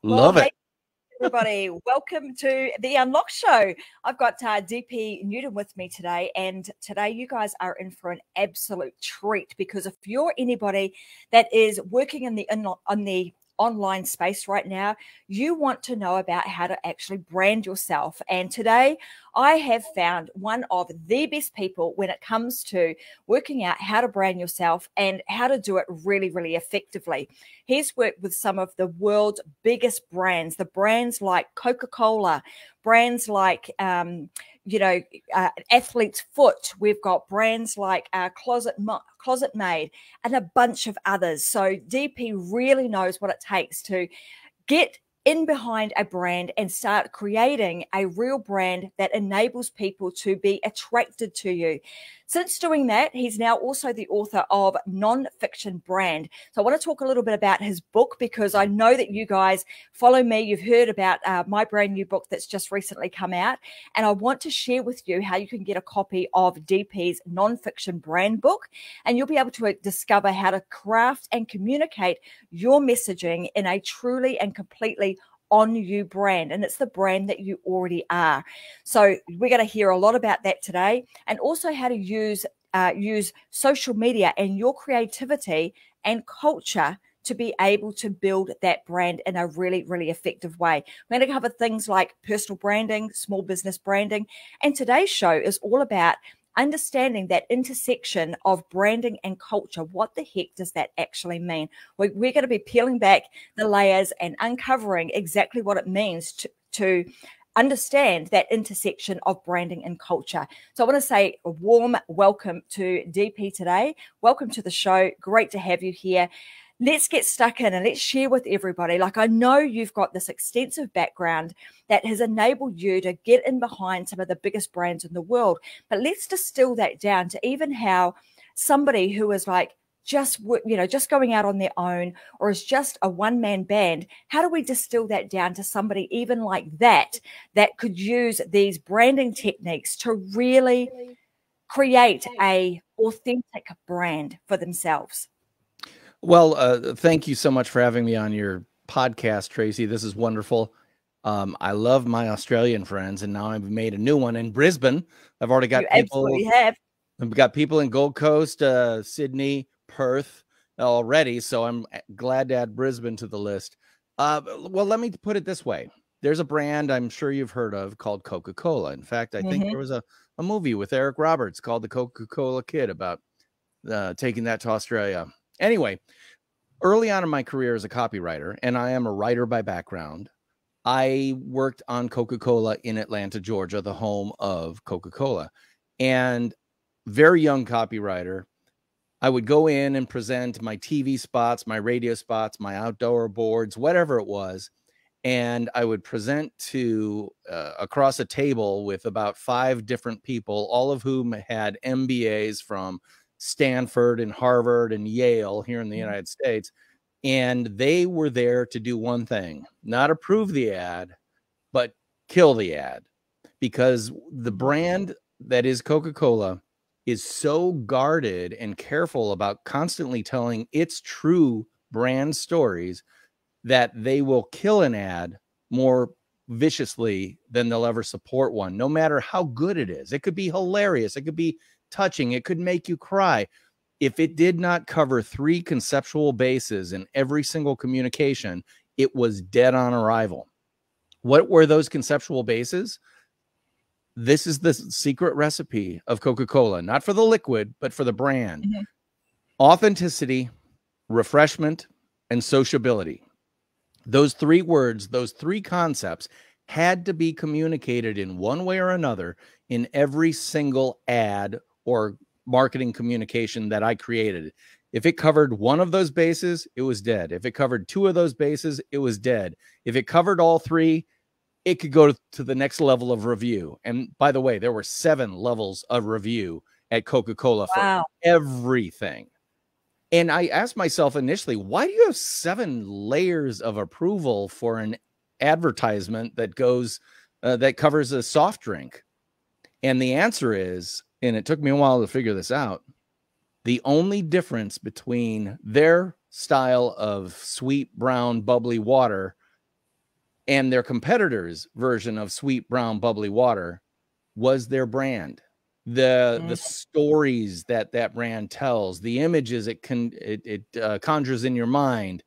Well, Love it. hey, everybody. Welcome to the Unlock Show. I've got DP Needham with me today, and today you guys are in for an absolute treat because if you're anybody that is working in the online space right now, you want to know about how to actually brand yourself. And today I have found one of the best people when it comes to working out how to brand yourself and how to do it really, really effectively. He's worked with some of the world's biggest brands, the brands like Coca-Cola, brands like, Athlete's Foot. We've got brands like ClosetMaid and a bunch of others. So DP really knows what it takes to get in behind a brand and start creating a real brand that enables people to be attracted to you. Since doing that, he's now also the author of NonFiction Brand. So I want to talk a little bit about his book because I know that you guys follow me. You've heard about my brand new book that's just recently come out. And I want to share with you how you can get a copy of DP's NonFiction Brand book. And you'll be able to discover how to craft and communicate your messaging in a truly and completely on you brand, and it's the brand that you already are. So we're going to hear a lot about that today, and also how to use social media and your creativity and culture to be able to build that brand in a really, really effective way. We're going to cover things like personal branding, small business branding, and today's show is all about understanding that intersection of branding and culture. What the heck does that actually mean? We're going to be peeling back the layers and uncovering exactly what it means to understand that intersection of branding and culture. So I want to say a warm welcome to DP today. Welcome to the show. Great to have you here. Let's get stuck in and let's share with everybody. Like, I know you've got this extensive background that has enabled you to get in behind some of the biggest brands in the world. But let's distill that down to even how somebody who is like just going out on their own or is just a one-man band, how do we distill that down to somebody even like that could use these branding techniques to really create a authentic brand for themselves? Well, thank you so much for having me on your podcast, Tracy. This is wonderful. I love my Australian friends, and now I've made a new one in Brisbane. I've already got Absolutely have. I've got people in Gold Coast, Sydney, Perth already, so I'm glad to add Brisbane to the list. Well, let me put it this way. There's a brand I'm sure you've heard of called Coca-Cola. In fact, I think there was a movie with Eric Roberts called The Coca-Cola Kid about taking that to Australia. Anyway, early on in my career as a copywriter, and I am a writer by background, I worked on Coca-Cola in Atlanta, Georgia, the home of Coca-Cola. And very young copywriter, I would go in and present my TV spots, my radio spots, my outdoor boards, whatever it was. And I would present to across a table with about 5 different people, all of whom had MBAs from Stanford and Harvard and Yale here in the United States. And they were there to do one thing, not approve the ad, but kill the ad, because the brand that is Coca-Cola is so guarded and careful about constantly telling its true brand stories that they will kill an ad more viciously than they'll ever support one, no matter how good it is. It could be hilarious. It could be touching. It could make you cry. If it did not cover 3 conceptual bases in every single communication, it was dead on arrival. What were those conceptual bases? This is the secret recipe of Coca-Cola, not for the liquid, but for the brand. Authenticity, refreshment, and sociability. Those 3 words, those 3 concepts had to be communicated in one way or another in every single ad or marketing communication that I created. If it covered one of those bases, it was dead. If it covered 2 of those bases, it was dead. If it covered all 3, it could go to the next level of review. And by the way, there were 7 levels of review at Coca-Cola for everything. And I asked myself initially, why do you have 7 layers of approval for an advertisement that goes that covers a soft drink? And the answer is, and it took me a while to figure this out, the only difference between their style of sweet, brown, bubbly water And their competitors' version of sweet, brown, bubbly water was their brand. The stories that brand tells, the images it conjures in your mind.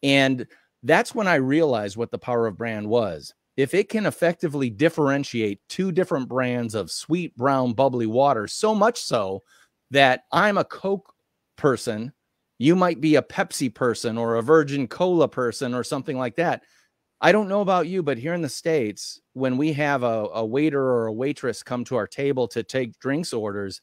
And that's when I realized what the power of brand was. If it can effectively differentiate two different brands of sweet, brown, bubbly water, so much so that I'm a Coke person, you might be a Pepsi person or a Virgin Cola person or something like that. I don't know about you, but here in the States, when we have a waiter or a waitress come to our table to take drinks orders,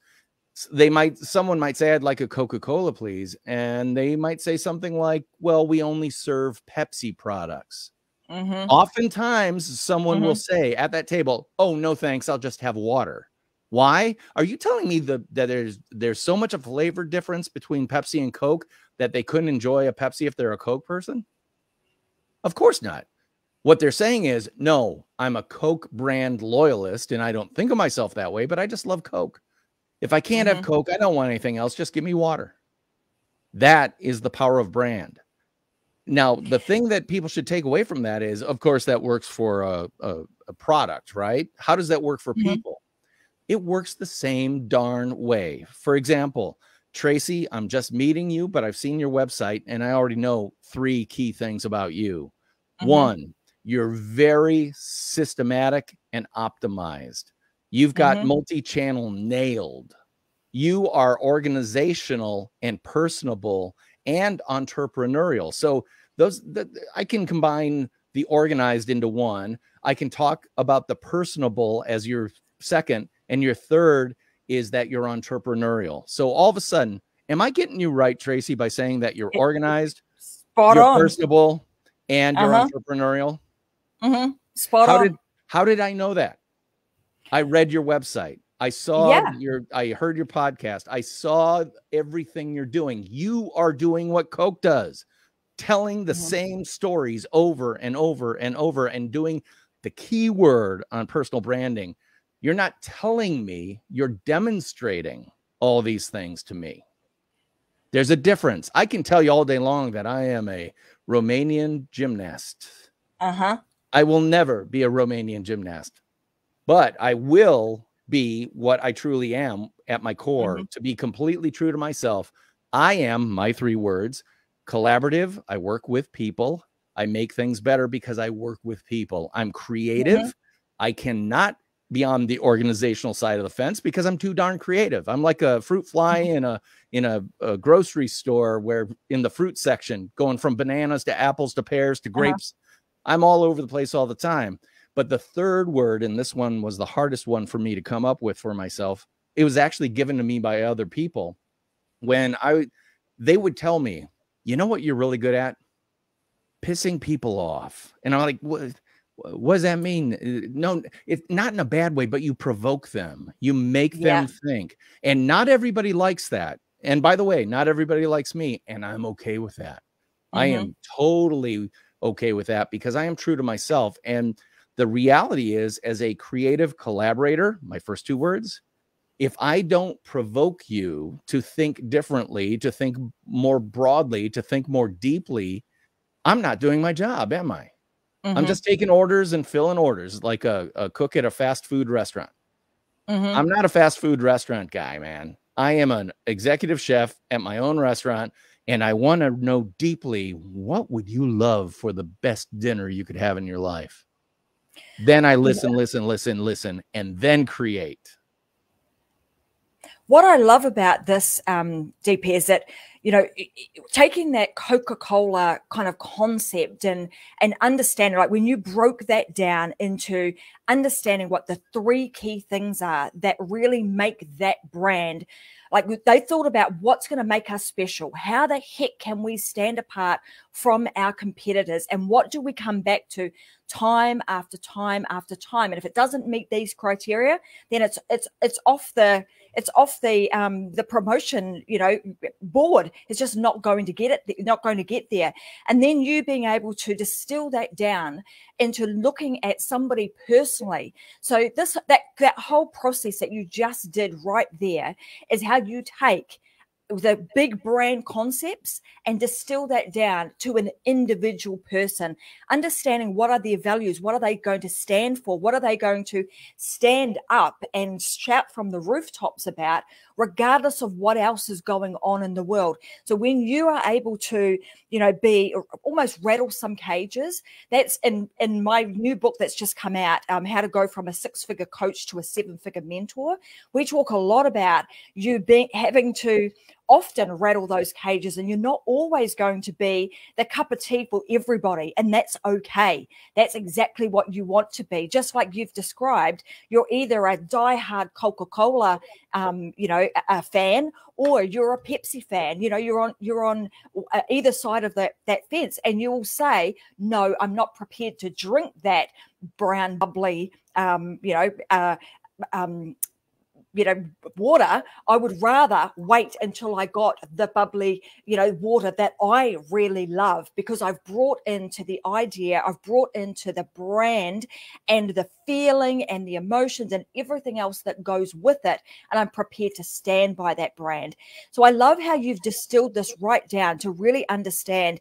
someone might say, I'd like a Coca-Cola, please. And they might say something like, well, we only serve Pepsi products. Oftentimes someone will say at that table, oh, no, thanks. I'll just have water. Why? Are you telling me that there's so much of a flavor difference between Pepsi and Coke that they couldn't enjoy a Pepsi if they're a Coke person? Of course not. What they're saying is, no, I'm a Coke brand loyalist, and I don't think of myself that way, but I just love Coke. If I can't have Coke, I don't want anything else. Just give me water. That is the power of brand. Now, the thing that people should take away from that is, of course, that works for a product, right? How does that work for people? It works the same darn way. For example, Tracy, I'm just meeting you, but I've seen your website, and I already know 3 key things about you. 1, you're very systematic and optimized. You've got multi-channel nailed. You are organizational and personable and entrepreneurial. So I can combine the organized into 1. I can talk about the personable as your second, and your third is that you're entrepreneurial. So all of a sudden, am I getting you right, Tracy, by saying that you're organized, you're personable, and you're entrepreneurial? Spot on. How did I know that? I read your website. I saw I heard your podcast. I saw everything you're doing. You are doing what Coke does, telling the same stories over and over and over, and doing the key word on personal branding. You're not telling me, you're demonstrating all these things to me. There's a difference. I can tell you all day long that I am a Romanian gymnast. I will never be a Romanian gymnast, but I will be what I truly am at my core. To be completely true to myself, I am, my 3 words, collaborative. I work with people. I make things better because I work with people. I'm creative. I cannot be on the organizational side of the fence because I'm too darn creative. I'm like a fruit fly in a grocery store, where in the fruit section, going from bananas to apples to pears to grapes. I'm all over the place all the time. But the 3rd word, and this one was the hardest one for me to come up with for myself, it was actually given to me by other people. When they would tell me, you know what you're really good at? Pissing people off. And I'm like, what does that mean? No, it's not in a bad way, but you provoke them. You make them think. And not everybody likes that. And by the way, not everybody likes me, and I'm okay with that. I am totally okay with that because I am true to myself. And the reality is, as a creative collaborator, my first 2 words, if I don't provoke you to think differently, to think more broadly, to think more deeply, I'm not doing my job, am I? I'm just taking orders and filling orders like a cook at a fast food restaurant. I'm not a fast food restaurant guy, man. I am an executive chef at my own restaurant, and I want to know deeply, what would you love for the best dinner you could have in your life? Then I listen, and then create. What I love about this, DP, is that, you know, taking that Coca-Cola kind of concept and understanding, like when you broke that down into understanding what the 3 key things are that really make that brand, like they thought about what's going to make us special. How the heck can we stand apart from our competitors? And what do we come back to time after time after time? And if it doesn't meet these criteria, then it's off the promotion, you know, board. It's just not going to get it, not going to get there. And then you being able to distill that down into looking at somebody personally. So that whole process that you just did right there is how you take the big brand concepts and distill that down to an individual person, understanding what are their values, what are they going to stand for, what are they going to stand up and shout from the rooftops about, regardless of what else is going on in the world. So when you are able to, be almost rattle some cages, that's in my new book that's just come out, How to Go from a 6-Figure Coach to a 7-Figure Mentor. We talk a lot about you having to often rattle those cages, and you're not always going to be the cup of tea for everybody, and that's okay. That's exactly what you want to be. Just like you've described, you're either a diehard Coca-Cola a fan, or you're a Pepsi fan. You're on either side of that fence, and you will say, no, I'm not prepared to drink that brown bubbly water. I would rather wait until I got the bubbly, water that I really love, because I've brought into the idea, I've brought into the brand and the feeling and the emotions and everything else that goes with it. And I'm prepared to stand by that brand. So I love how you've distilled this right down to really understand,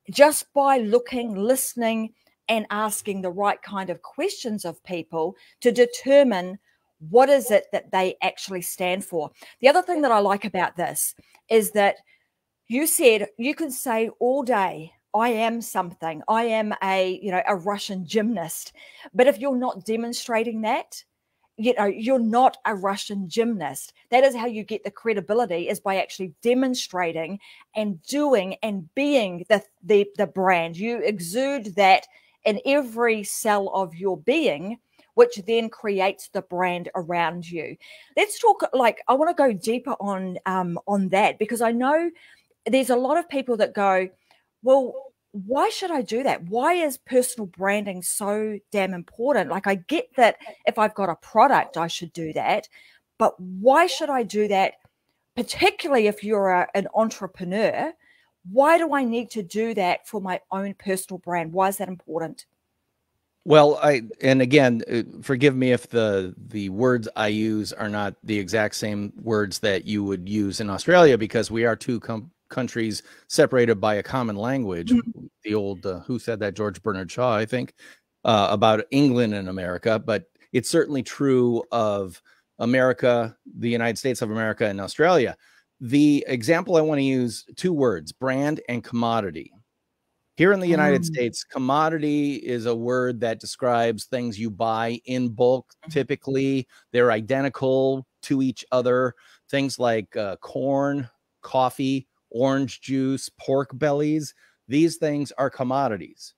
just by looking, listening, and asking the right kind of questions of people to determine what is it that they actually stand for. The other thing that I like about this is that you said you can say all day, I am something. I am a Russian gymnast. But if you're not demonstrating that, you're not a Russian gymnast. That is how you get the credibility, is by actually demonstrating and doing and being the brand. You exude that in every cell of your being, which then creates the brand around you. Let's talk, I want to go deeper on that, because I know there's a lot of people that go, well, why should I do that? Why is personal branding so damn important? I get that if I've got a product, I should do that, but why should I do that? Particularly if you're an entrepreneur, why do I need to do that for my own personal brand? Why is that important? Well, and again, forgive me if the words I use are not the exact same words that you would use in Australia, because we are two countries separated by a common language. Mm-hmm. The old, who said that? George Bernard Shaw, I think, about England and America. But it's certainly true of America, the United States of America, and Australia. The example I want to use, 2 words, brand and commodity. Here in the United States, commodity is a word that describes things you buy in bulk. Typically, they're identical to each other. Things like corn, coffee, orange juice, pork bellies. These things are commodities.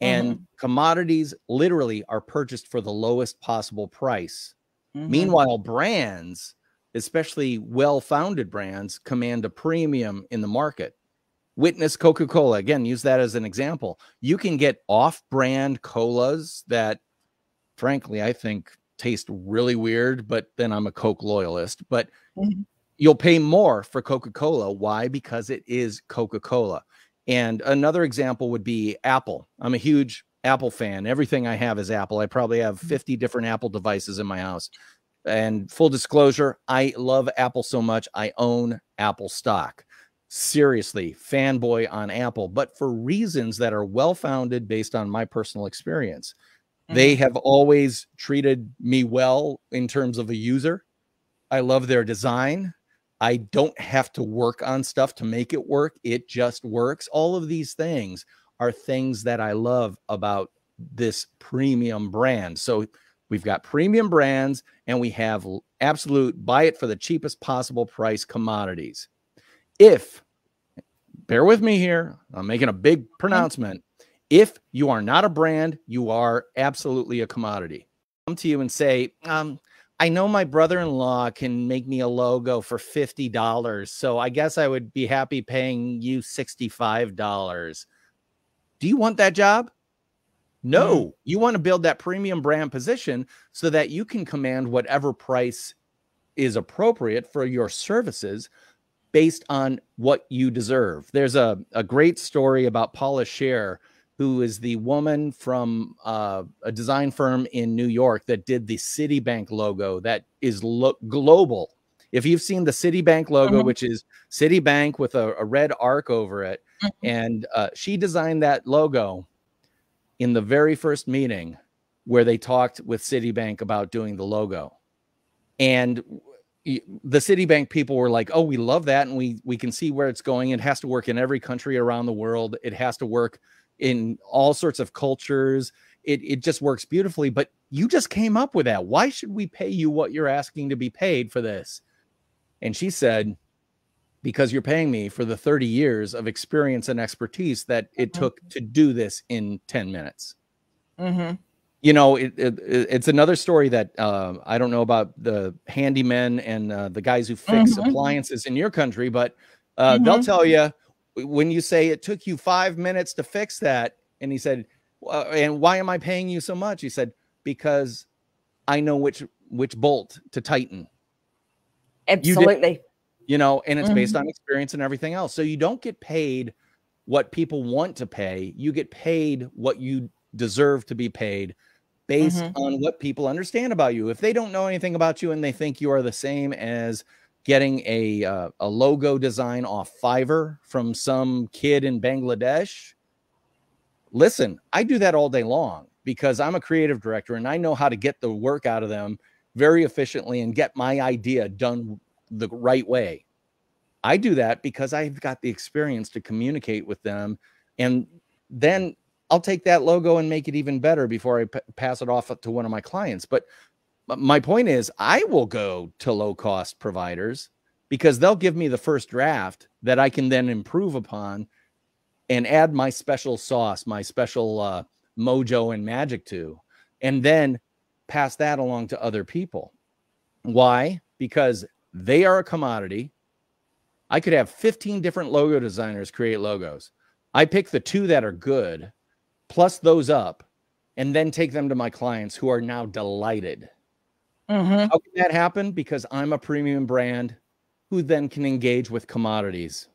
And commodities literally are purchased for the lowest possible price. Meanwhile, brands, especially well-founded brands, command a premium in the market. Witness Coca-Cola. Again, use that as an example. You can get off-brand colas that, frankly, I think taste really weird, but then I'm a Coke loyalist. But you'll pay more for Coca-Cola. Why? Because it is Coca-Cola. And another example would be Apple. I'm a huge Apple fan. Everything I have is Apple. I probably have 50 different Apple devices in my house. And full disclosure, I love Apple so much, I own Apple stock. Seriously, fanboy on Apple, but for reasons that are well-founded based on my personal experience. They have always treated me well in terms of a user. I love their design. I don't have to work on stuff to make it work. It just works. All of these things are things that I love about this premium brand. So we've got premium brands, and we have absolute buy it for the cheapest possible price commodities. If, bear with me here, I'm making a big pronouncement. If you are not a brand, you are absolutely a commodity. Come to you and say, I know my brother-in-law can make me a logo for $50, so I guess I would be happy paying you $65. Do you want that job? No, you want to build that premium brand position so that you can command whatever price is appropriate for your services based on what you deserve. There's a great story about Paula Scher, who is the woman from a design firm in New York that did the Citibank logo that is global. If you've seen the Citibank logo, which is Citibank with a red arc over it, and she designed that logo in the very first meeting where they talked with Citibank about doing the logo. And the Citibank people were like, oh, we love that. And we can see where it's going. It has to work in every country around the world. It has to work in all sorts of cultures. It just works beautifully. But you just came up with that. Why should we pay you what you're asking to be paid for this? And she said, because you're paying me for the 30 years of experience and expertise that it took to do this in 10 minutes. You know, it's another story that I don't know about the handymen and the guys who fix appliances in your country, but they'll tell you when you say it took you 5 minutes to fix that. And he said, and why am I paying you so much? He said, because I know which bolt to tighten. Absolutely. You know, and it's based on experience and everything else. So you don't get paid what people want to pay. You get paid what you deserve to be paid based on what people understand about you. If they don't know anything about you and they think you are the same as getting a logo design off Fiverr from some kid in Bangladesh, listen, I do that all day long because I'm a creative director and I know how to get the work out of them very efficiently and get my idea done the right way. I do that because I've got the experience to communicate with them, and then I'll take that logo and make it even better before I pass it off to one of my clients. But my point is, I will go to low-cost providers because they'll give me the first draft that I can then improve upon and add my special sauce, my special mojo and magic to, and then pass that along to other people. Why? Because they are a commodity. I could have 15 different logo designers create logos. I pick the 2 that are good, plus those up, and then take them to my clients who are now delighted. How can that happen? Because I'm a premium brand who then can engage with commodities.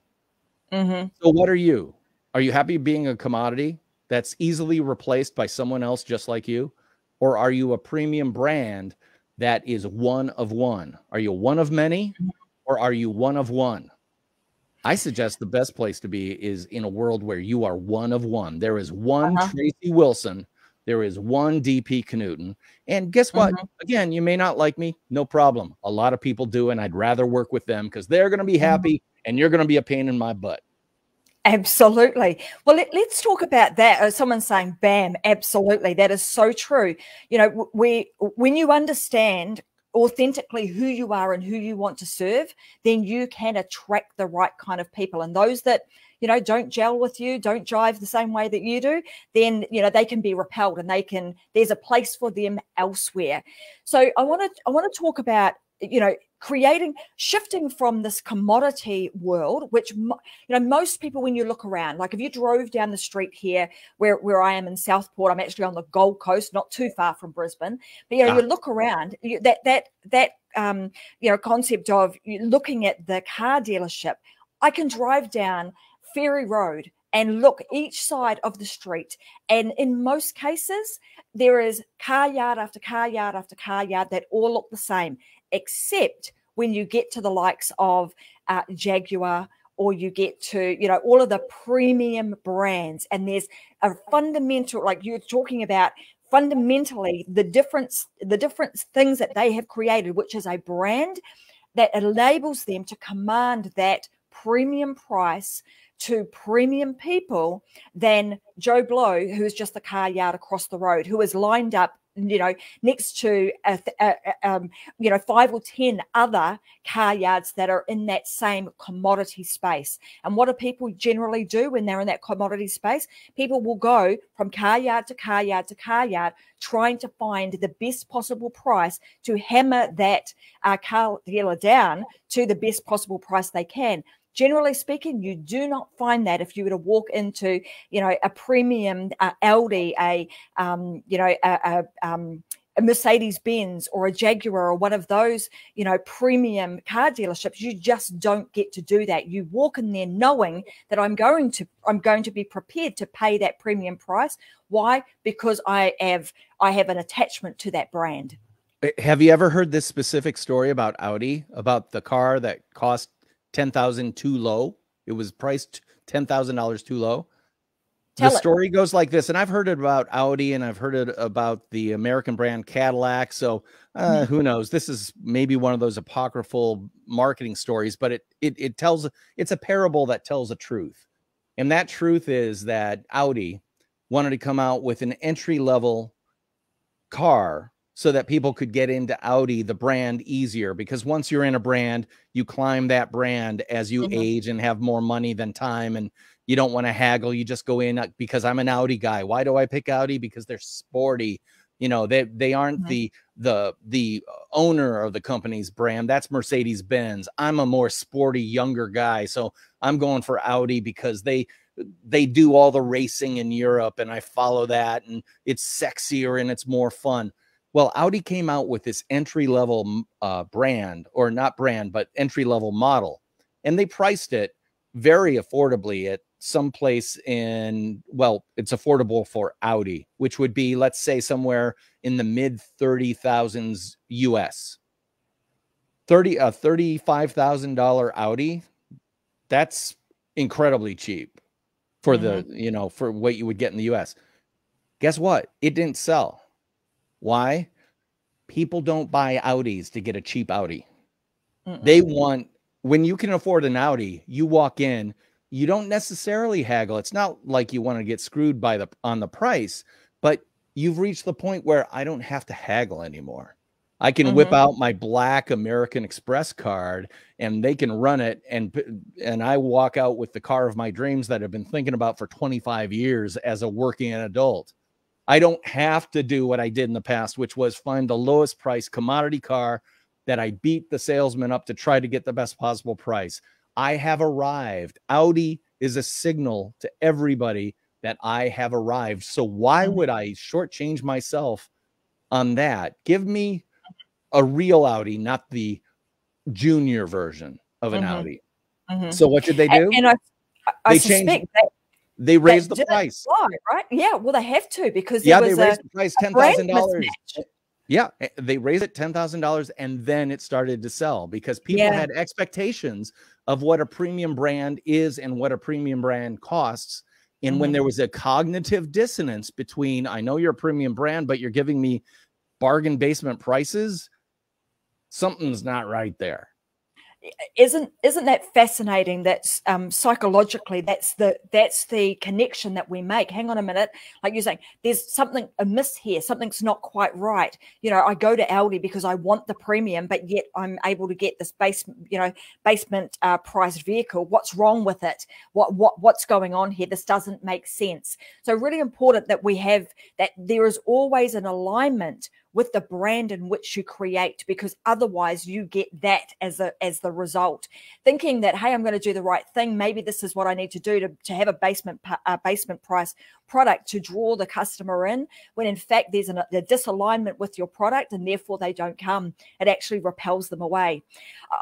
So what are you? Are you happy being a commodity that's easily replaced by someone else just like you? Or are you a premium brand that is one of one? Are you one of many, or are you one of one? I suggest the best place to be is in a world where you are one of one. There is one Tracy Wilson. There is one DP Knudten. And guess what? Again, you may not like me. No problem. A lot of people do, and I'd rather work with them because they're going to be happy and you're going to be a pain in my butt. Absolutely. Well, let's talk about that. Someone's saying, bam, absolutely. That is so true. You know, when you understand authentically who you are and who you want to serve, then you can attract the right kind of people. And those that, you know, don't gel with you, don't jive the same way that you do, then, you know, they can be repelled and there's a place for them elsewhere. So I want to talk about, you know, shifting from this commodity world, which, you know, most people, when you look around, like if you drove down the street here where I am in Southport, I'm actually on the Gold Coast, not too far from Brisbane, but, you know, you look around, that you know, concept of looking at the car dealership, I can drive down Ferry Road and look each side of the street. And in most cases, there is car yard after car yard after car yard that all look the same, except when you get to the likes of Jaguar, or you get to, you know, all of the premium brands. And there's a fundamental, like you're talking about, fundamentally the different things that they have created, which is a brand that enables them to command that premium price to premium people than Joe Blow, who is just the car yard across the road, who is lined up, you know, next to, you know, 5 or 10 other car yards that are in that same commodity space. And what do people generally do when they're in that commodity space? People will go from car yard to car yard to car yard, trying to find the best possible price to hammer that car dealer down to the best possible price they can. Generally speaking, you do not find that if you were to walk into, you know, a premium Audi, you know, a Mercedes-Benz or a Jaguar or one of those, you know, premium car dealerships. You just don't get to do that. You walk in there knowing that I'm going to be prepared to pay that premium price. Why? Because I have an attachment to that brand. Have you ever heard this specific story about Audi, about the car that cost $10,000 too low? It was priced $10,000 too low. The story goes like this, and I've heard it about Audi, and I've heard it about the American brand Cadillac. So who knows? This is maybe one of those apocryphal marketing stories, but it's a parable that tells a truth. And that truth is that Audi wanted to come out with an entry-level car so that people could get into Audi, the brand, easier. Because once you're in a brand, you climb that brand as you age and have more money than time, and you don't want to haggle. You just go in because I'm an Audi guy. Why do I pick Audi? Because they're sporty. You know, they aren't the owner of the company's brand. That's Mercedes-Benz. I'm a more sporty, younger guy, so I'm going for Audi because they do all the racing in Europe, and I follow that, and it's sexier and it's more fun. Well, Audi came out with this entry-level brand, or not brand, but entry-level model, and they priced it very affordably at some place in, well, it's affordable for Audi, which would be, let's say, somewhere in the mid 30,000s US. $35,000 Audi, that's incredibly cheap for the, you know, for what you would get in the US. Guess what? It didn't sell. Why? People don't buy Audis to get a cheap Audi. They want, when you can afford an Audi, you walk in, you don't necessarily haggle. It's not like you want to get screwed by on the price, but you've reached the point where I don't have to haggle anymore. I can whip out my black American Express card and they can run it, and I walk out with the car of my dreams that I've been thinking about for 25 years as a working adult. I don't have to do what I did in the past, which was find the lowest price commodity car that I beat the salesman up to try to get the best possible price. I have arrived. Audi is a signal to everybody that I have arrived. So why would I shortchange myself on that? Give me a real Audi, not the junior version of an Audi. So what should they do? And I suspect that they raised the price. Right? Yeah, well, they have to, because they raised the price $10,000. Yeah, they raised it $10,000, and then it started to sell because people had expectations of what a premium brand is and what a premium brand costs. And when there was a cognitive dissonance between, I know you're a premium brand, but you're giving me bargain basement prices, something's not right there. Isn't that fascinating? That's psychologically, that's the connection that we make. Hang on a minute, like you're saying, there's something amiss here. Something's not quite right. You know, I go to Audi because I want the premium, but yet I'm able to get this basement priced vehicle. What's wrong with it? What's going on here? This doesn't make sense. So really important that we have that. There is always an alignment with the brand in which you create, because otherwise you get that as the result. Thinking that, hey, I'm going to do the right thing. Maybe this is what I need to do to have a basement price product to draw the customer in, when in fact there's a disalignment with your product and therefore they don't come. It actually repels them away.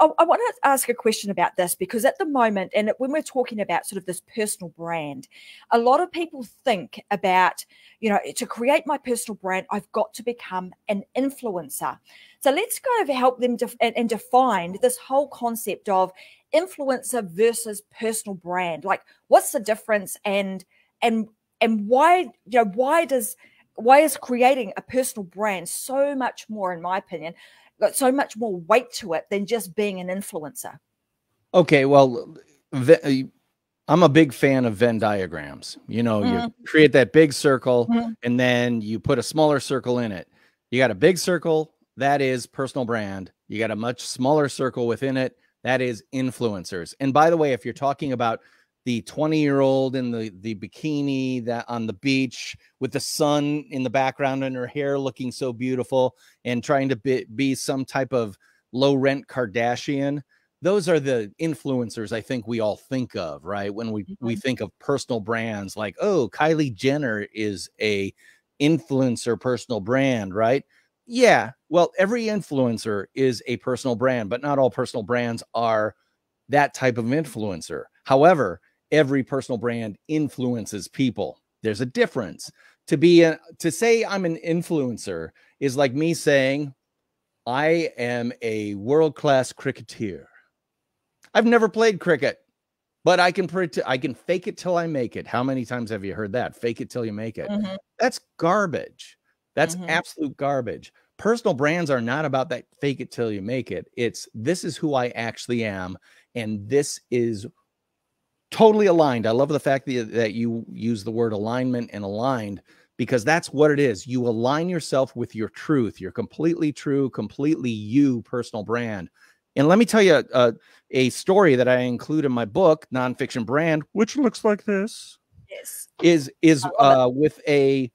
I want to ask a question about this, because at the moment, and when we're talking about sort of this personal brand, a lot of people think about, you know, to create my personal brand, I've got to become an influencer. So let's kind of help them and define this whole concept of influencer versus personal brand. Like, what's the difference, and why, you know, why is creating a personal brand so much more, in my opinion, got so much more weight to it than just being an influencer? Okay, well, I'm a big fan of Venn diagrams. You know, you create that big circle and then you put a smaller circle in it. You got a big circle, that is personal brand. You got a much smaller circle within it, that is influencers. And by the way, if you're talking about the 20-year-old in the bikini that on the beach with the sun in the background and her hair looking so beautiful and trying to be some type of low rent Kardashian, those are the influencers I think we all think of, right? When we think of personal brands, like, oh, Kylie Jenner is a influencer personal brand, right? Yeah, well, every influencer is a personal brand, but not all personal brands are that type of influencer. However, every personal brand influences people. There's a difference. To say I'm an influencer is like me saying I am a world-class cricketer. I've never played cricket, but I can fake it till I make it. How many times have you heard that? Fake it till you make it. That's garbage. That's absolute garbage. Personal brands are not about that fake it till you make it. It's this is who I actually am, and this is totally aligned. I love the fact that you use the word alignment and aligned, because that's what it is. You align yourself with your truth, your completely true, completely you personal brand. And let me tell you a story that I include in my book, NonFiction Brand, which looks like this. Yes. Is with a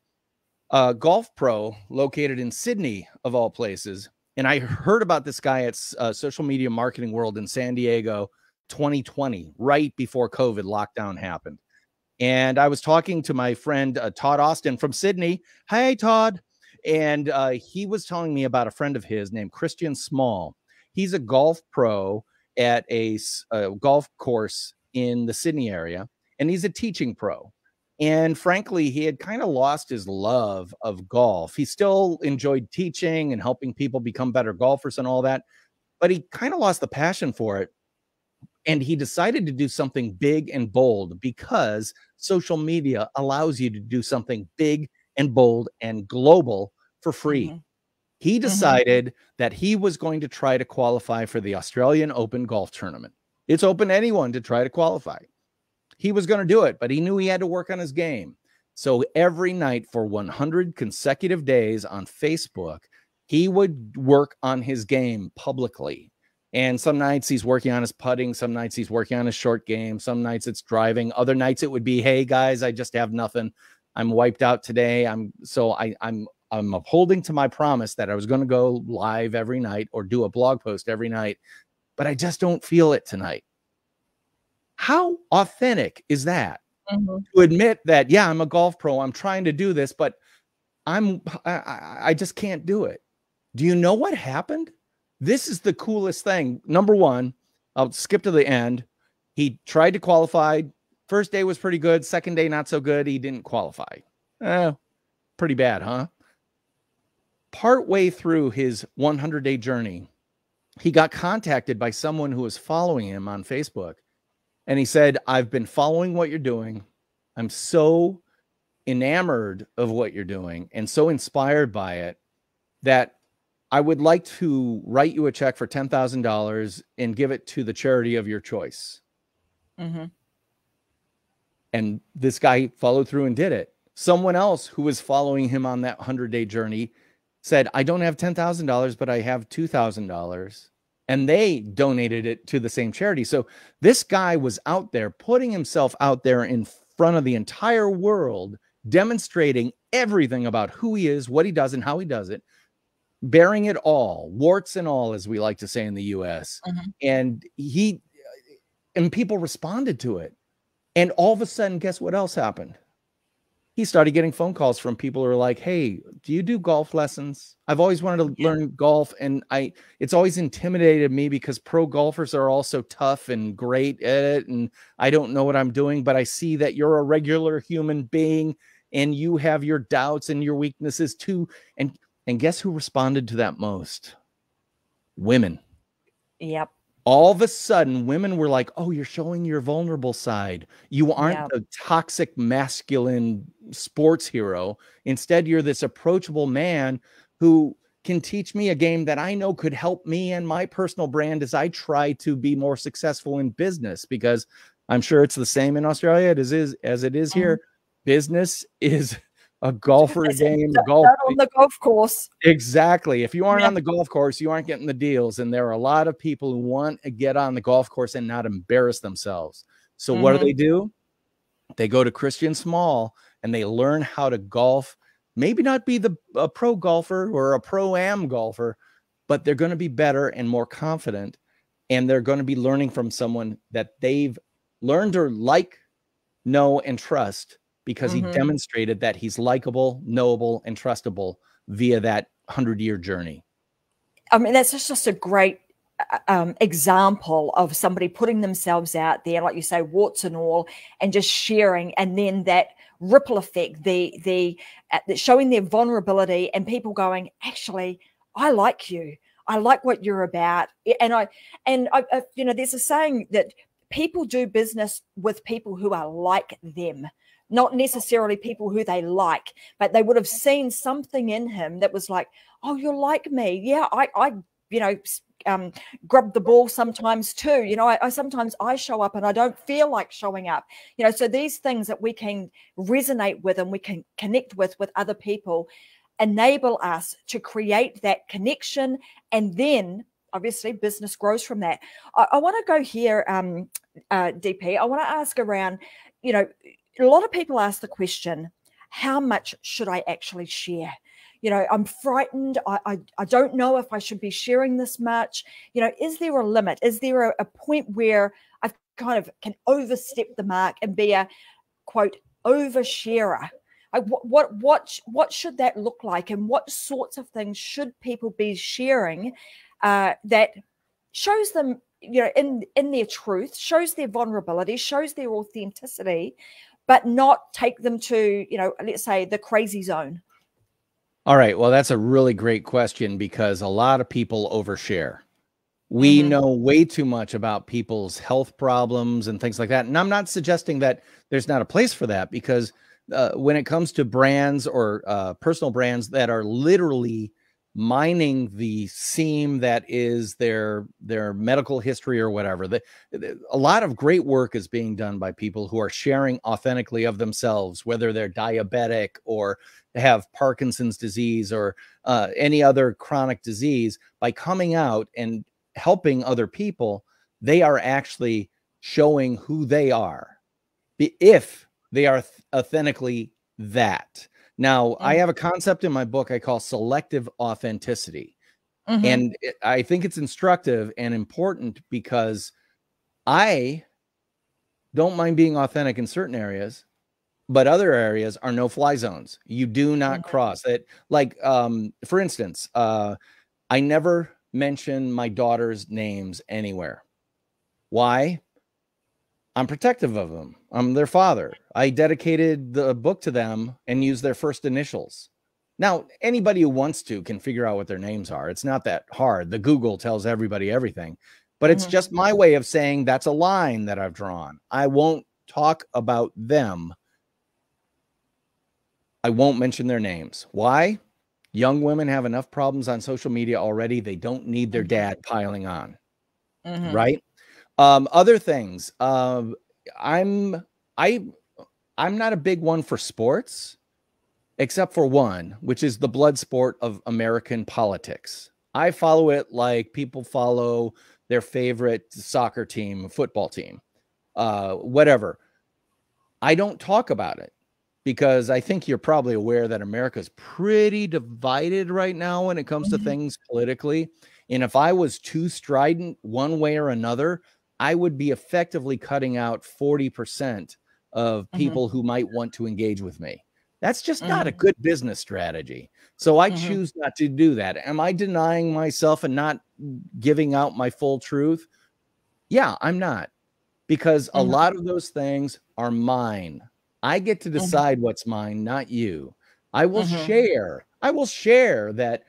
golf pro located in Sydney, of all places. And I heard about this guy at Social Media Marketing World in San Diego 2020, right before COVID lockdown happened. And I was talking to my friend Todd Austin from Sydney. Hey, Todd. And he was telling me about a friend of his named Christian Small. He's a golf pro at a golf course in the Sydney area, and he's a teaching pro. And frankly, he had kind of lost his love of golf. He still enjoyed teaching and helping people become better golfers and all that, but he kind of lost the passion for it. And he decided to do something big and bold, because social media allows you to do something big and bold and global for free. He decided that he was going to try to qualify for the Australian Open golf tournament. It's open to anyone to try to qualify. He was going to do it, but he knew he had to work on his game. So every night for 100 consecutive days on Facebook, he would work on his game publicly. And some nights he's working on his putting. Some nights he's working on his short game. Some nights it's driving. Other nights it would be, hey guys, I just have nothing. I'm wiped out today. I'm upholding to my promise that I was going to go live every night or do a blog post every night, but I just don't feel it tonight. How authentic is that? To admit that, yeah, I'm a golf pro. I'm trying to do this, but I just can't do it. Do you know what happened? This is the coolest thing. Number one, I'll skip to the end. He tried to qualify. First day was pretty good. Second day, not so good. He didn't qualify. Pretty bad, huh? Partway through his 100-day journey, he got contacted by someone who was following him on Facebook. And he said, I've been following what you're doing. I'm so enamored of what you're doing and so inspired by it that I would like to write you a check for $10,000 and give it to the charity of your choice. And this guy followed through and did it. Someone else who was following him on that 100-day journey said, I don't have $10,000, but I have $2,000. And they donated it to the same charity. So this guy was out there putting himself out there in front of the entire world, demonstrating everything about who he is, what he does, and how he does it, bearing it all, warts and all, as we like to say in the US. And people responded to it. And all of a sudden, guess what else happened? He started getting phone calls from people who are like, hey, do you do golf lessons? I've always wanted to learn golf. And it's always intimidated me because pro golfers are all so tough and great at it. And I don't know what I'm doing, but I see that you're a regular human being and you have your doubts and your weaknesses too. And guess who responded to that most? Women. Yep. All of a sudden, women were like, oh, you're showing your vulnerable side. You aren't the toxic masculine sports hero. Instead, you're this approachable man who can teach me a game that I know could help me and my personal brand as I try to be more successful in business, because I'm sure it's the same in Australia as it is here. Business is a golfer game. Golf on the golf course. Exactly. If you aren't on the golf course, you aren't getting the deals. And there are a lot of people who want to get on the golf course and not embarrass themselves. So what do? They go to Christian Small and they learn how to golf. Maybe not be a pro golfer or a pro-am golfer, but they're going to be better and more confident. And they're going to be learning from someone that they've learned to like, know, and trust, because he demonstrated that he's likable, knowable, and trustable via that 100-year journey. I mean, that's just a great example of somebody putting themselves out there, like you say, warts and all, and just sharing, and then that ripple effect, the showing their vulnerability, and people going, actually, I like you. I like what you're about. And I you know, there's a saying that people do business with people who are like them, not necessarily people who they like, but they would have seen something in him that was like, oh, you're like me. Yeah, I you know, grub the ball sometimes too. You know, I sometimes I show up and I don't feel like showing up. You know, so these things that we can resonate with and we can connect with other people enable us to create that connection, and then obviously business grows from that. I want to go here, DP. I want to ask around, you know, a lot of people ask the question, how much should I actually share? You know, I'm frightened. I don't know if I should be sharing this much. You know, is there a limit? Is there a point where I kind of can overstep the mark and be a, quote, oversharer? What should that look like, and what sorts of things should people be sharing that shows them, you know, in their truth, shows their vulnerability, shows their authenticity, but not take them to, you know, let's say the crazy zone? All right. Well, that's a really great question, because a lot of people overshare. We know way too much about people's health problems and things like that. And I'm not suggesting that there's not a place for that, because when it comes to brands or personal brands that are literally mining the seam that is their medical history or whatever, a lot of great work is being done by people who are sharing authentically of themselves, whether they're diabetic or have Parkinson's disease or any other chronic disease. By coming out and helping other people, they are actually showing who they are, if they are authentically that. Now, I have a concept in my book I call selective authenticity. And I think it's instructive and important, because I don't mind being authentic in certain areas, but other areas are no-fly zones. You do not cross it. Like, for instance, I never mention my daughter's names anywhere. Why? I'm protective of them. I'm their father. I dedicated the book to them and used their first initials. Now, anybody who wants to can figure out what their names are. It's not that hard. The Google tells everybody everything. But it's just my way of saying that's a line that I've drawn. I won't talk about them. I won't mention their names. Why? Young women have enough problems on social media already. They don't need their dad piling on. Right? Other things. I'm not a big one for sports, except for one, which is the blood sport of American politics. I follow it like people follow their favorite soccer team, football team, whatever. I don't talk about it, because I think you're probably aware that America's pretty divided right now when it comes to things politically. And if I was too strident one way or another, I would be effectively cutting out 40% of people who might want to engage with me. That's just not a good business strategy. So I choose not to do that. Am I denying myself and not giving out my full truth? Yeah, I'm not, because a lot of those things are mine. I get to decide what's mine, not you. I will share. I will share that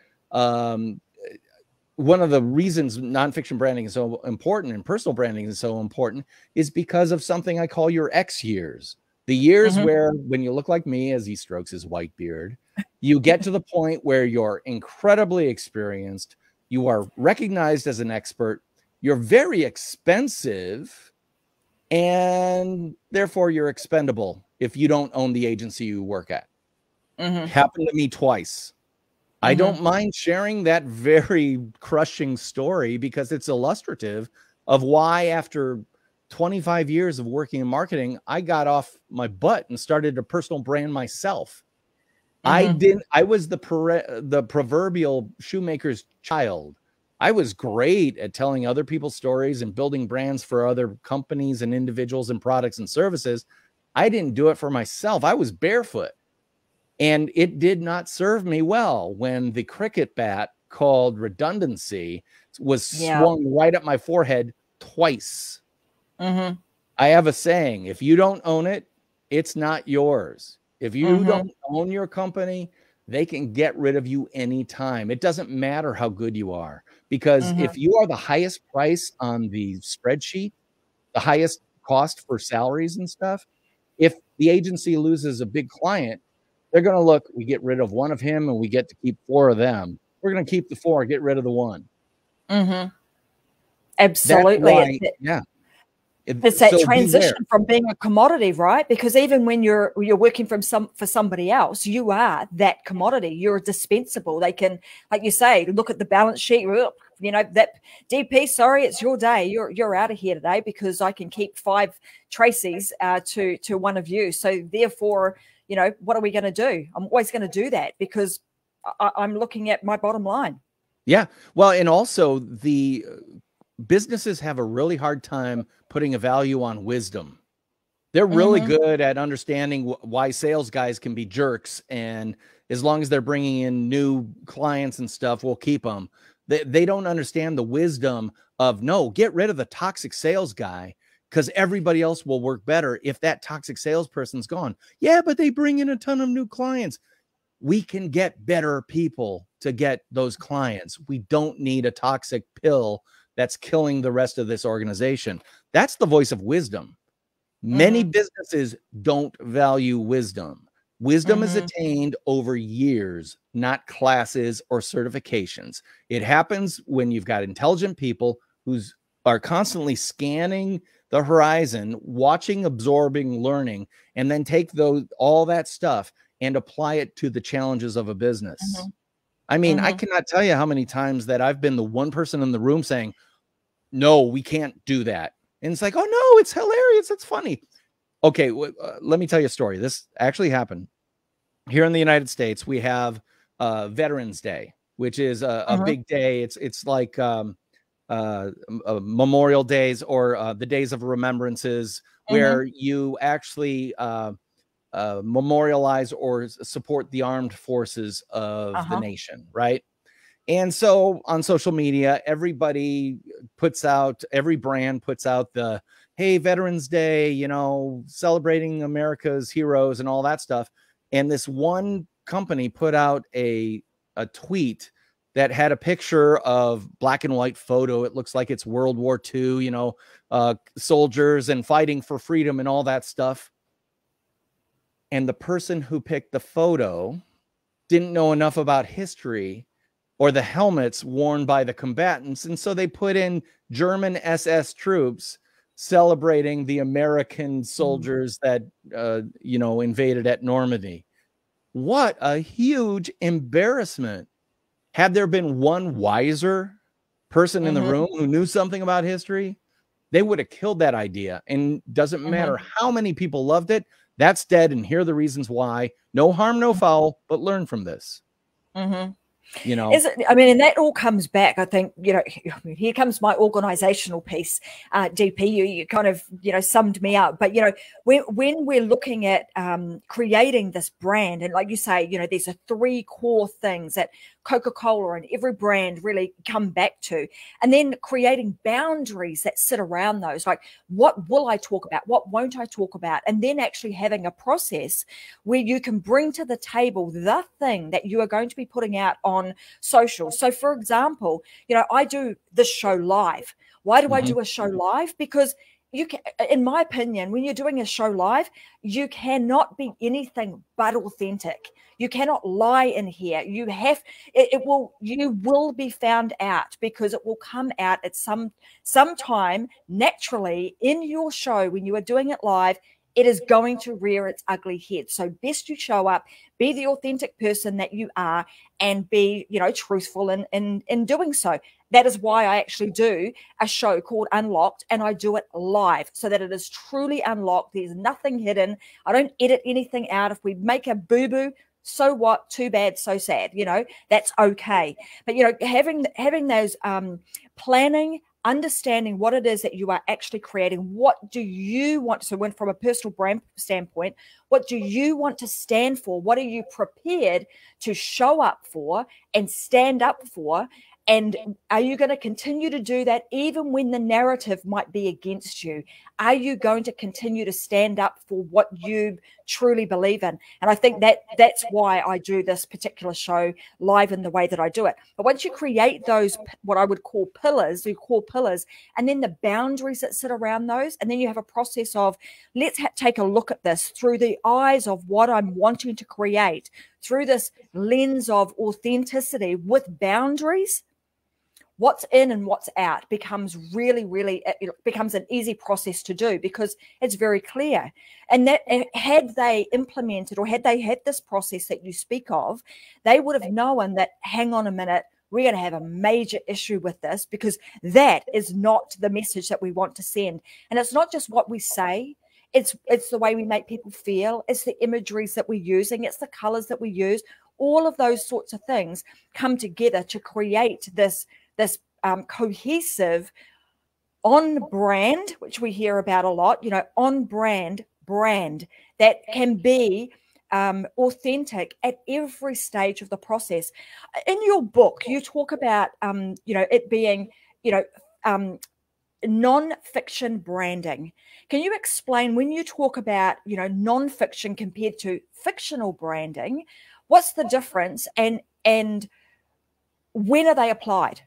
one of the reasons nonfiction branding is so important and personal branding is so important is because of something I call your X years. The years where, when you look like me as he strokes his white beard, you get to the point where you're incredibly experienced, you are recognized as an expert, you're very expensive, and therefore you're expendable if you don't own the agency you work at. Happened to me twice. I don't mind sharing that very crushing story, because it's illustrative of why, after 25 years of working in marketing, I got off my butt and started a personal brand myself. I was the proverbial shoemaker's child. I was great at telling other people's stories and building brands for other companies and individuals and products and services. I didn't do it for myself. I was barefoot. And it did not serve me well when the cricket bat called redundancy was swung right at my forehead twice. I have a saying: if you don't own it, it's not yours. If you don't own your company, they can get rid of you anytime. It doesn't matter how good you are, because if you are the highest price on the spreadsheet, the highest cost for salaries and stuff, if the agency loses a big client, they're going to look, we get rid of one of him and we get to keep 4 of them. We're going to keep the 4, get rid of the 1. Absolutely. It's that So transition from being a commodity, right? Because even when you're working for somebody else, you are that commodity. You're dispensable. They can, like you say, look at the balance sheet. You know, that DP, sorry, it's your day. You're out of here today because I can keep 5 Tracys to one of you. So therefore, you know, what are we going to do? I'm always going to do that because I'm looking at my bottom line. Yeah. Well, and also the businesses have a really hard time putting a value on wisdom. They're really good at understanding why sales guys can be jerks. And as long as they're bringing in new clients and stuff, we'll keep them. They don't understand the wisdom of, no, get rid of the toxic sales guy because everybody else will work better if that toxic salesperson's gone. Yeah, but they bring in a ton of new clients. We can get better people to get those clients. We don't need a toxic pill that's killing the rest of this organization. That's the voice of wisdom. Many businesses don't value wisdom. Wisdom is attained over years, not classes or certifications. It happens when you've got intelligent people who are constantly scanning the horizon, watching, absorbing, learning, and then take all that stuff and apply it to the challenges of a business. I mean, I cannot tell you how many times that I've been the one person in the room saying, no, we can't do that. And it's like, oh no, it's hilarious. It's funny. Okay. Let me tell you a story. This actually happened here in the United States. We have Veterans Day, which is a big day. It's like Memorial Days or the Days of Remembrances, where you actually memorialize or support the armed forces of the nation, right? And so on social media, everybody every brand puts out the, hey, Veterans Day, you know, celebrating America's heroes and all that stuff. And this one company put out a tweet that had a picture of black and white photo. It looks like it's World War II, you know, soldiers and fighting for freedom and all that stuff. And the person who picked the photo didn't know enough about history or the helmets worn by the combatants. And so they put in German SS troops celebrating the American soldiers that, you know, invaded at Normandy. What a huge embarrassment. Had there been one wiser person in the room who knew something about history, they would have killed that idea. And doesn't matter how many people loved it. That's dead. And here are the reasons why. No harm, no foul, but learn from this. You know, I mean, and that all comes back, I think, you know, here comes my organizational piece, DP, you kind of, you know, summed me up. But, you know, when we're looking at creating this brand, and like you say, you know, there's 3 core things that Coca-Cola and every brand really come back to, and then creating boundaries that sit around those, like what will I talk about, what won't I talk about, and then actually having a process where you can bring to the table the thing that you are going to be putting out on social. So for example, you know, I do this show live. Why do I do a show live? Because you can, in my opinion, when you're doing a show live, you cannot be anything but authentic. You cannot lie in here. You will be found out, because it will come out at some time naturally in your show when you are doing it live. It is going to rear its ugly head. So best you show up, be the authentic person that you are, and be, you know, truthful in doing so. That is why I actually do a show called Unlocked, and I do it live so that it is truly unlocked. There's nothing hidden. I don't edit anything out. If we make a boo-boo, so what? Too bad, so sad. You know, that's okay. But, you know, having those planning, understanding what it is that you are actually creating. What do you want? So when from a personal brand standpoint, what do you want to stand for? What are you prepared to show up for and stand up for? And are you going to continue to do that even when the narrative might be against you? Are you going to continue to stand up for what you truly believe in. And I think that that's why I do this particular show live in the way that I do it. But once you create those, what I would call pillars, the core pillars, and then the boundaries that sit around those, and then you have a process of, let's take a look at this through the eyes of what I'm wanting to create, through this lens of authenticity with boundaries. What's in and what's out becomes really, it becomes an easy process to do because it's very clear. And that had they implemented, or had they had this process that you speak of, they would have known that, hang on a minute, we're going to have a major issue with this, because that is not the message that we want to send. And it's not just what we say. It's the way we make people feel. It's the imageries that we're using. It's the colors that we use. All of those sorts of things come together to create this cohesive, on brand, which we hear about a lot, on brand that can be authentic at every stage of the process. In your book, you talk about, it being, non-fiction branding. Can you explain, when you talk about, non-fiction compared to fictional branding, what's the difference, and when are they applied?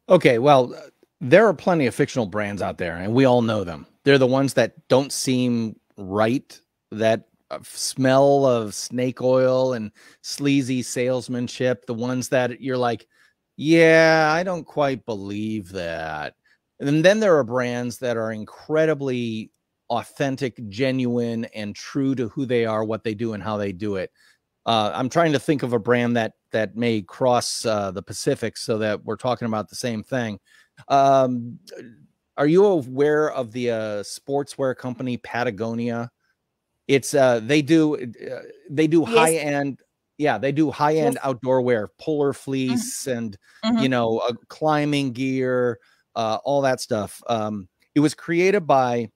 Okay, well, there are plenty of fictional brands out there, and we all know them. They're the ones that don't seem right, that smell of snake oil and sleazy salesmanship, the ones that you're like, yeah, I don't quite believe that. And then there are brands that are incredibly authentic, genuine, and true to who they are, what they do, and how they do it. I'm trying to think of a brand that may cross the Pacific so that we're talking about the same thing. Are you aware of the sportswear company Patagonia? It's they do yes. high-end. Yeah, they do high-end yes. outdoor wear, polar fleece, and climbing gear, all that stuff. It was created by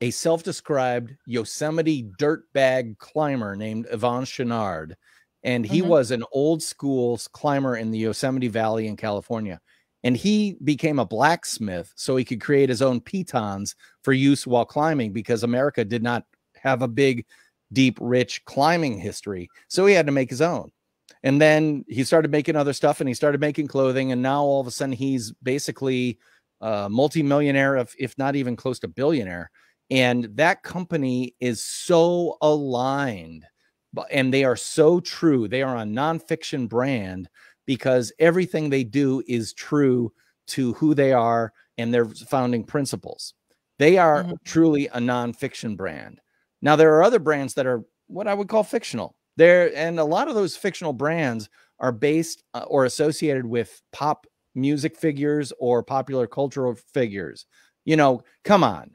a self-described Yosemite dirtbag climber named Yvon Chouinard. And he was an old school climber in the Yosemite Valley in California. And he became a blacksmith so he could create his own pitons for use while climbing, because America did not have a big, deep, rich climbing history. So he had to make his own. And then he started making other stuff, and he started making clothing. And now all of a sudden he's basically a multimillionaire, if not even close to billionaire. And that company is so aligned, and they are so true. They are a nonfiction brand because everything they do is true to who they are and their founding principles. They are truly a nonfiction brand. Now, there are other brands that are what I would call fictional. And a lot of those fictional brands are based or associated with pop music figures or popular cultural figures. Come on.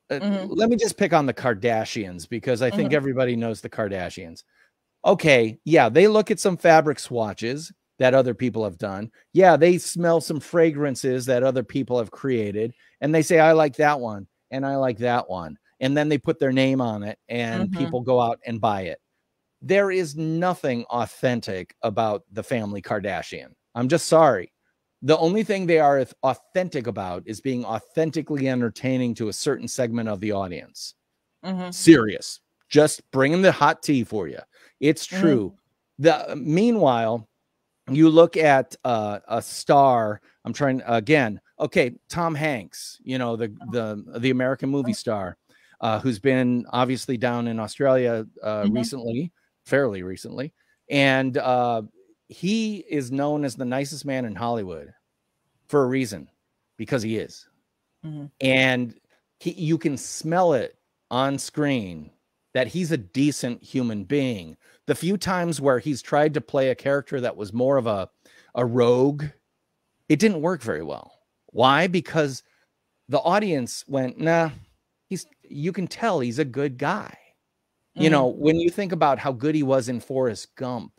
Let me just pick on the Kardashians, because I think everybody knows the Kardashians. Okay, yeah, they look at some fabric swatches that other people have done. Yeah, they smell some fragrances that other people have created, and they say, I like that one, and I like that one. And then they put their name on it, and people go out and buy it. There is nothing authentic about the family Kardashian. I'm just sorry. The only thing they are authentic about is being authentically entertaining to a certain segment of the audience. Serious. Just bringing the hot tea for you. It's true. Meanwhile, you look at a star. I'm trying again. Okay, Tom Hanks. The American movie star, who's been obviously down in Australia recently, fairly recently, and he is known as the nicest man in Hollywood for a reason, because he is. And you can smell it on screen that he's a decent human being. The few times where he's tried to play a character that was more of a rogue, it didn't work very well. Why? Because the audience went, nah, you can tell he's a good guy. When you think about how good he was in Forrest Gump,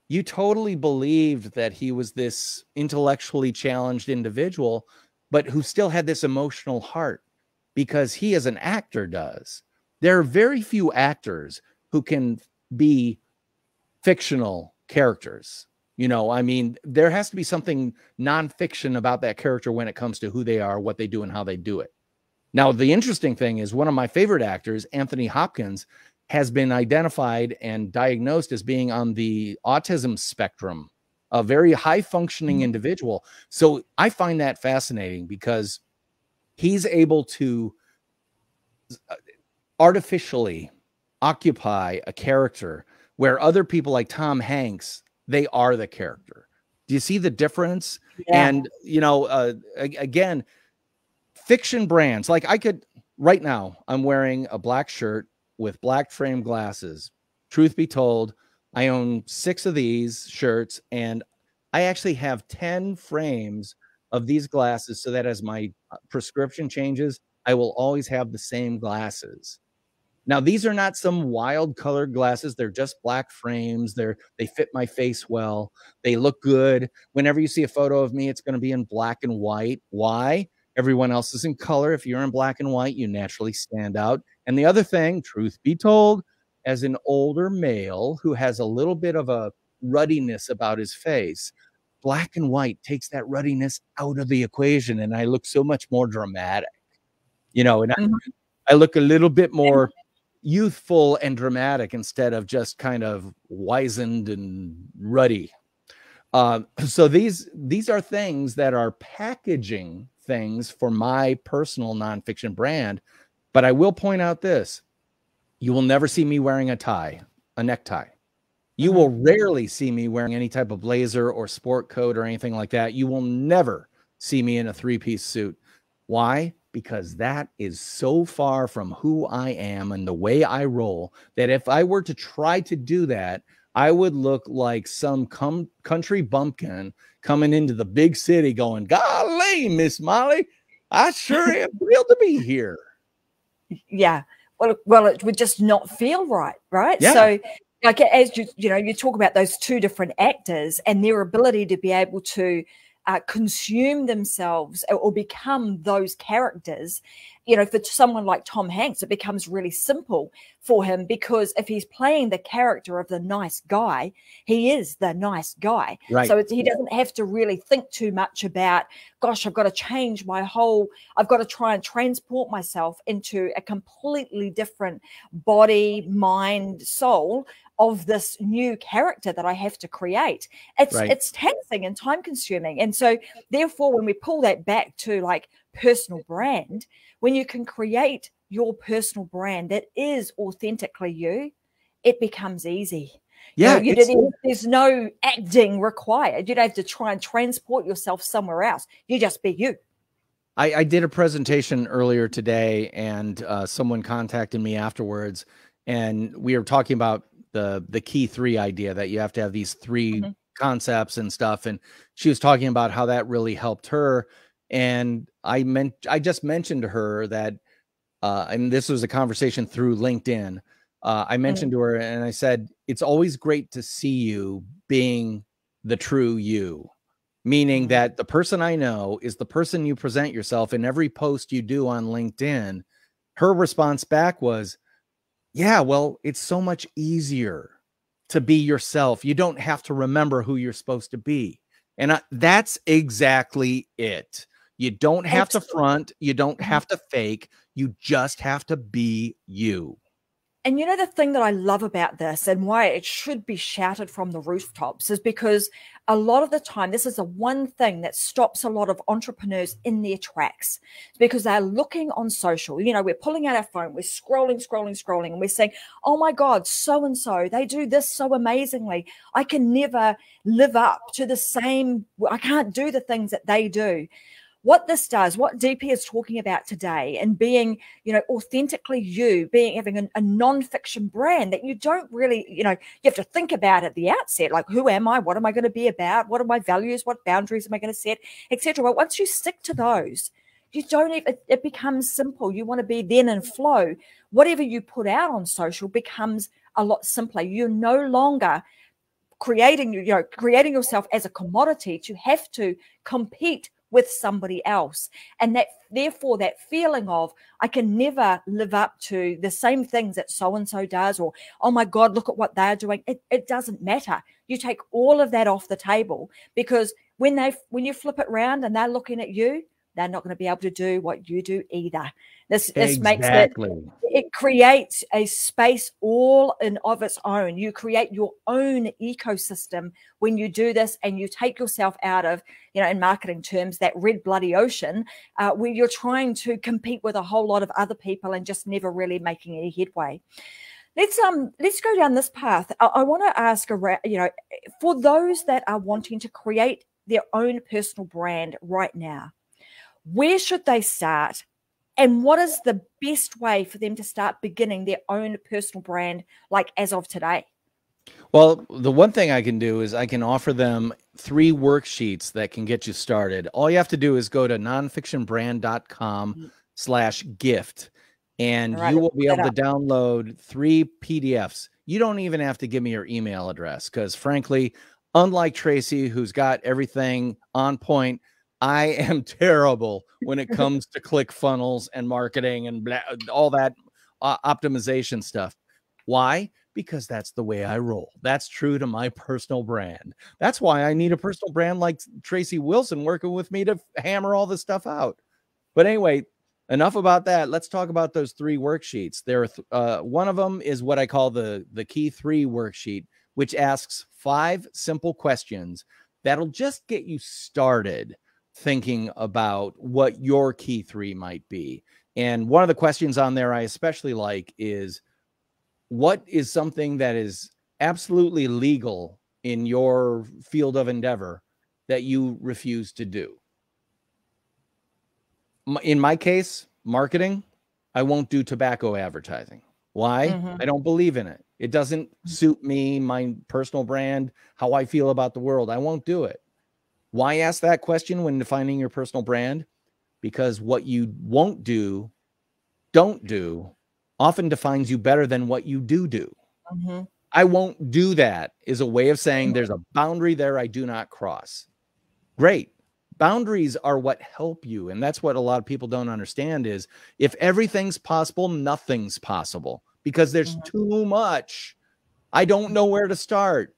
you totally believed that he was this intellectually challenged individual, but who still had this emotional heart, because he as an actor does. There are very few actors who can be fictional characters. There has to be something nonfiction about that character when it comes to who they are, what they do, and how they do it. Now, the interesting thing is one of my favorite actors, Anthony Hopkins, has been identified and diagnosed as being on the autism spectrum, a very high functioning individual. So I find that fascinating because he's able to artificially occupy a character where other people like Tom Hanks, they are the character. Do you see the difference? Yeah. And, you know, again, fiction brands, like I could, right now, I'm wearing a black shirt with black frame glasses. Truth be told, I own 6 of these shirts, and I actually have 10 frames of these glasses so that as my prescription changes, I will always have the same glasses. Now, these are not some wild colored glasses. They're just black frames. They fit my face well. They look good. Whenever you see a photo of me, it's going to be in black and white. Why? Everyone else is in color. If you're in black and white, you naturally stand out. And the other thing, truth be told, as an older male who has a little bit of a ruddiness about his face, black and white takes that ruddiness out of the equation, and I look so much more dramatic, you know, and I look a little bit more youthful and dramatic instead of just kind of wizened and ruddy. So these are things that are packaging things for my personal nonfiction brand. But I will point out this: you will never see me wearing a tie, a necktie. You will rarely see me wearing any type of blazer or sport coat or anything like that. You will never see me in a 3-piece suit. Why? Because that is so far from who I am and the way I roll that if I were to try to do that, I would look like some country bumpkin coming into the big city going, golly, Miss Molly, I sure am thrilled to be here. Yeah. Well, it would just not feel right, right? Yeah. So, like, as you talk about those 2 different actors and their ability to be able to consume themselves or become those characters. You know, for someone like Tom Hanks, it becomes really simple for him because if he's playing the character of the nice guy, he is the nice guy. Right. So he doesn't have to really think too much about, gosh, I've got to change I've got to try and transport myself into a completely different body, mind, soul of this new character that I have to create. It's taxing and time consuming. And so therefore, when we pull that back to like personal brand, when you can create your personal brand that is authentically you, it becomes easy. Yeah, there's no acting required. You don't have to try and transport yourself somewhere else. You just be you. I did a presentation earlier today, and someone contacted me afterwards, and we were talking about the key 3 idea that you have to have these 3 concepts and stuff. And she was talking about how that really helped her. And I just mentioned to her that, and this was a conversation through LinkedIn. I mentioned to her and I said, it's always great to see you being the true you, meaning that the person I know is the person you present yourself in every post you do on LinkedIn. Her response back was, yeah, well, it's so much easier to be yourself. You don't have to remember who you're supposed to be. And that's exactly it. You don't have to front. You don't have to fake. You just have to be you. And you know, the thing that I love about this and why it should be shouted from the rooftops is because a lot of the time, this is the one thing that stops a lot of entrepreneurs in their tracks because they're looking on social. You know, we're pulling out our phone, we're scrolling, and we're saying, oh my God, so-and-so, they do this so amazingly. I can never live up to the same, I can't do the things that they do. What this does, what DP is talking about today, and being, you know, authentically you, having a non-fiction brand that you don't really, you know, you have to think about at the outset, like, who am I? What am I going to be about? What are my values? What boundaries am I going to set, etc. But once you stick to those, you don't even, it becomes simple. You want to be then in flow. Whatever you put out on social becomes a lot simpler. You're no longer creating yourself as a commodity to have to compete with somebody else. And that therefore that feeling of I can never live up to the same things that so-and-so does, or, oh my God, look at what they're doing. It doesn't matter. You take all of that off the table because when you flip it around and they're looking at you, they're not going to be able to do what you do either. This makes it creates a space all in of its own. You create your own ecosystem when you do this, and you take yourself out of, in marketing terms, that red bloody ocean where you're trying to compete with a whole lot of other people and just never really making any headway. Let's go down this path. I want to ask, for those that are wanting to create their own personal brand right now, where should they start? And what is the best way for them to start beginning their own personal brand, like as of today? Well, the one thing I can do is I can offer them 3 worksheets that can get you started. All you have to do is go to nonfictionbrand.com/gift, and you will be able to download 3 PDFs. You don't even have to give me your email address, because frankly, unlike Tracy, who's got everything on point, I am terrible when it comes to click funnels and marketing and all that optimization stuff. Why? Because that's the way I roll. That's true to my personal brand. That's why I need a personal brand like Tracy Wilson working with me to hammer all this stuff out. But anyway, enough about that. Let's talk about those 3 worksheets. There are one of them is what I call the Key 3 worksheet, which asks 5 simple questions that'll just get you started thinking about what your key 3 might be. And one of the questions on there I especially like is, what is something that is absolutely legal in your field of endeavor that you refuse to do? In my case, marketing, I won't do tobacco advertising. Why? I don't believe in it. It doesn't suit me, my personal brand, how I feel about the world. I won't do it. Why ask that question when defining your personal brand? Because what you won't do, don't do, often defines you better than what you do. I won't do that is a way of saying there's a boundary there I do not cross. Great. Boundaries are what help you. And that's what a lot of people don't understand is, if everything's possible, nothing's possible, because there's too much. I don't know where to start.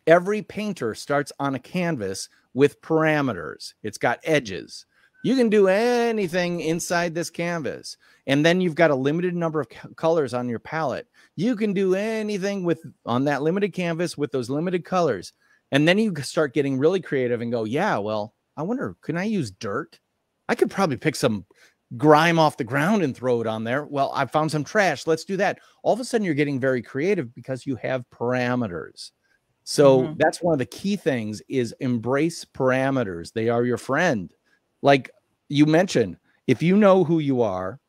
Every painter starts on a canvas with parameters. It's got edges. You can do anything inside this canvas. And then you've got a limited number of colors on your palette. You can do anything on that limited canvas with those limited colors. And then you start getting really creative and go, yeah, well, I wonder, can I use dirt? I could probably pick some grime off the ground and throw it on there. Well, I found some trash. Let's do that. All of a sudden you're getting very creative because you have parameters. So that's one of the key things is embrace parameters. They are your friend. Like you mentioned, if you know who you are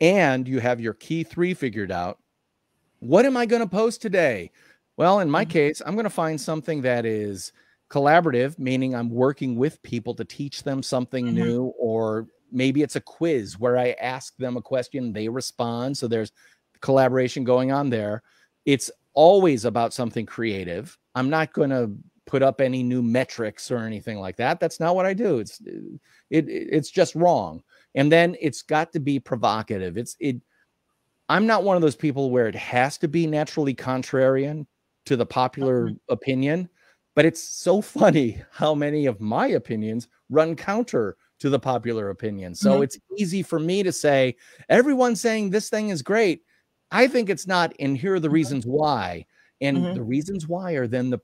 and you have your key 3 figured out, what am I going to post today? Well, in my case, I'm going to find something that is collaborative, meaning I'm working with people to teach them something new, or maybe it's a quiz where I ask them a question, they respond. So there's collaboration going on there. It's always about something creative. I'm not going to put up any new metrics or anything like that. That's not what I do. It's just wrong. And then it's got to be provocative. I'm not one of those people where it has to be naturally contrarian to the popular opinion, but it's so funny how many of my opinions run counter to the popular opinion. So it's easy for me to say, everyone's saying this thing is great. I think it's not, and here are the reasons why. And the reasons why are then the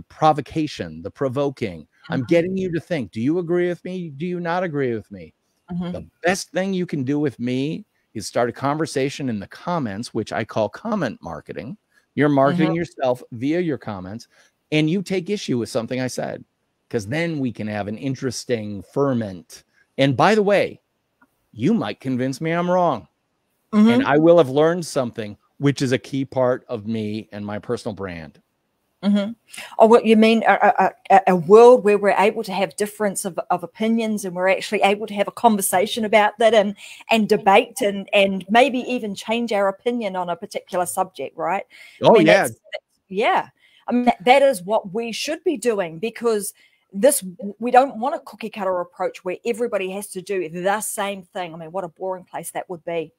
provocation, the provoking. I'm getting you to think, do you agree with me? Do you not agree with me? The best thing you can do with me is start a conversation in the comments, which I call comment marketing. You're marketing yourself via your comments, and you take issue with something I said, because then we can have an interesting ferment. And by the way, you might convince me I'm wrong. And I will have learned something, which is a key part of me and my personal brand. Oh, what you mean a world where we're able to have difference of opinions, and we're actually able to have a conversation about that and debate and maybe even change our opinion on a particular subject, right? Oh, yeah. Yeah. I mean, that is what we should be doing, because we don't want a cookie cutter approach where everybody has to do the same thing. I mean, what a boring place that would be.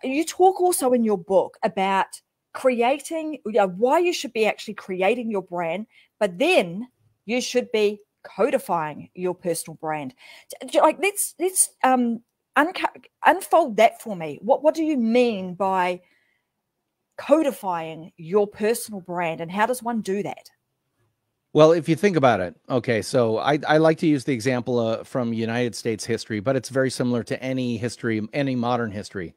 You talk also in your book about creating, why you should be actually creating your brand, but then you should be codifying your personal brand. Like, let's unfold that for me. What do you mean by codifying your personal brand, and how does one do that? Well, if you think about it, okay, so I like to use the example from United States history, but it's very similar to any history, any modern history.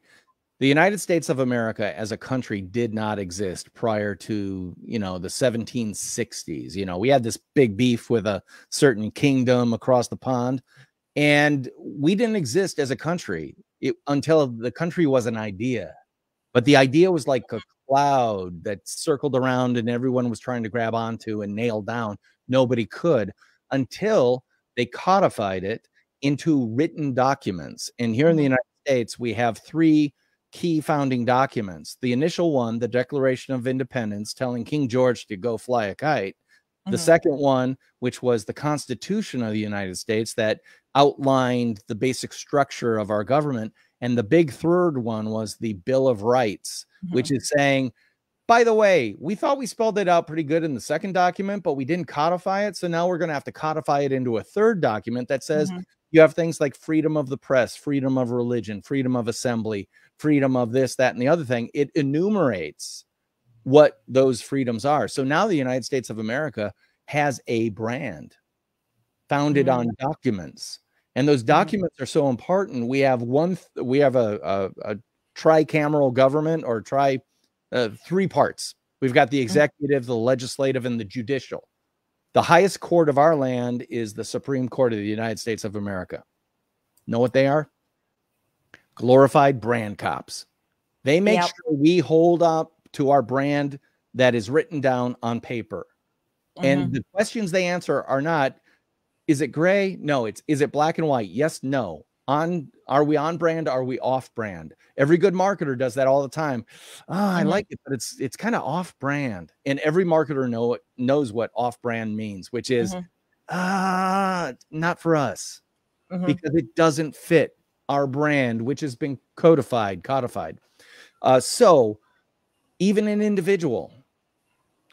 The United States of America as a country did not exist prior to, the 1760s. We had this big beef with a certain kingdom across the pond, and we didn't exist as a country until the country was an idea. But the idea was like a cloud that circled around and everyone was trying to grab onto and nail down. Nobody could until they codified it into written documents. And here in the United States, we have three key founding documents. The initial one, the Declaration of Independence, telling King George to go fly a kite. The second one, which was the Constitution of the United States, that outlined the basic structure of our government. And the big third one was the Bill of Rights, which is saying, by the way, we thought we spelled it out pretty good in the second document, but we didn't codify it. So now we're going to have to codify it into a third document that says you have things like freedom of the press, freedom of religion, freedom of assembly, freedom of this, that, and the other thing. It enumerates what those freedoms are. So now the United States of America has a brand founded on documents. And those documents are so important. We have a tricameral government, or three parts. We've got the executive, the legislative, and the judicial. The highest court of our land is the Supreme Court of the United States of America. Know what they are? Glorified brand cops. They make sure we hold up to our brand that is written down on paper. And the questions they answer are not, is it gray? No, is it black and white? Yes, no. Are we on brand? Are we off brand? Every good marketer does that all the time. I like it, but it's kind of off brand. And every marketer knows what off brand means, which is not for us, because it doesn't fit our brand, which has been codified. So even an individual,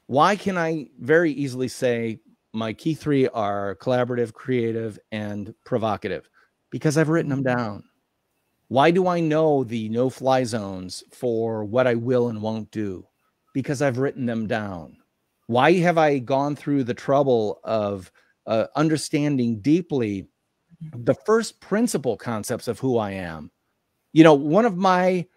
why can I very easily say my key three are collaborative, creative, and provocative? Because I've written them down. Why do I know the no-fly zones for what I will and won't do? Because I've written them down. Why have I gone through the trouble of understanding deeply the first principle concepts of who I am? One of my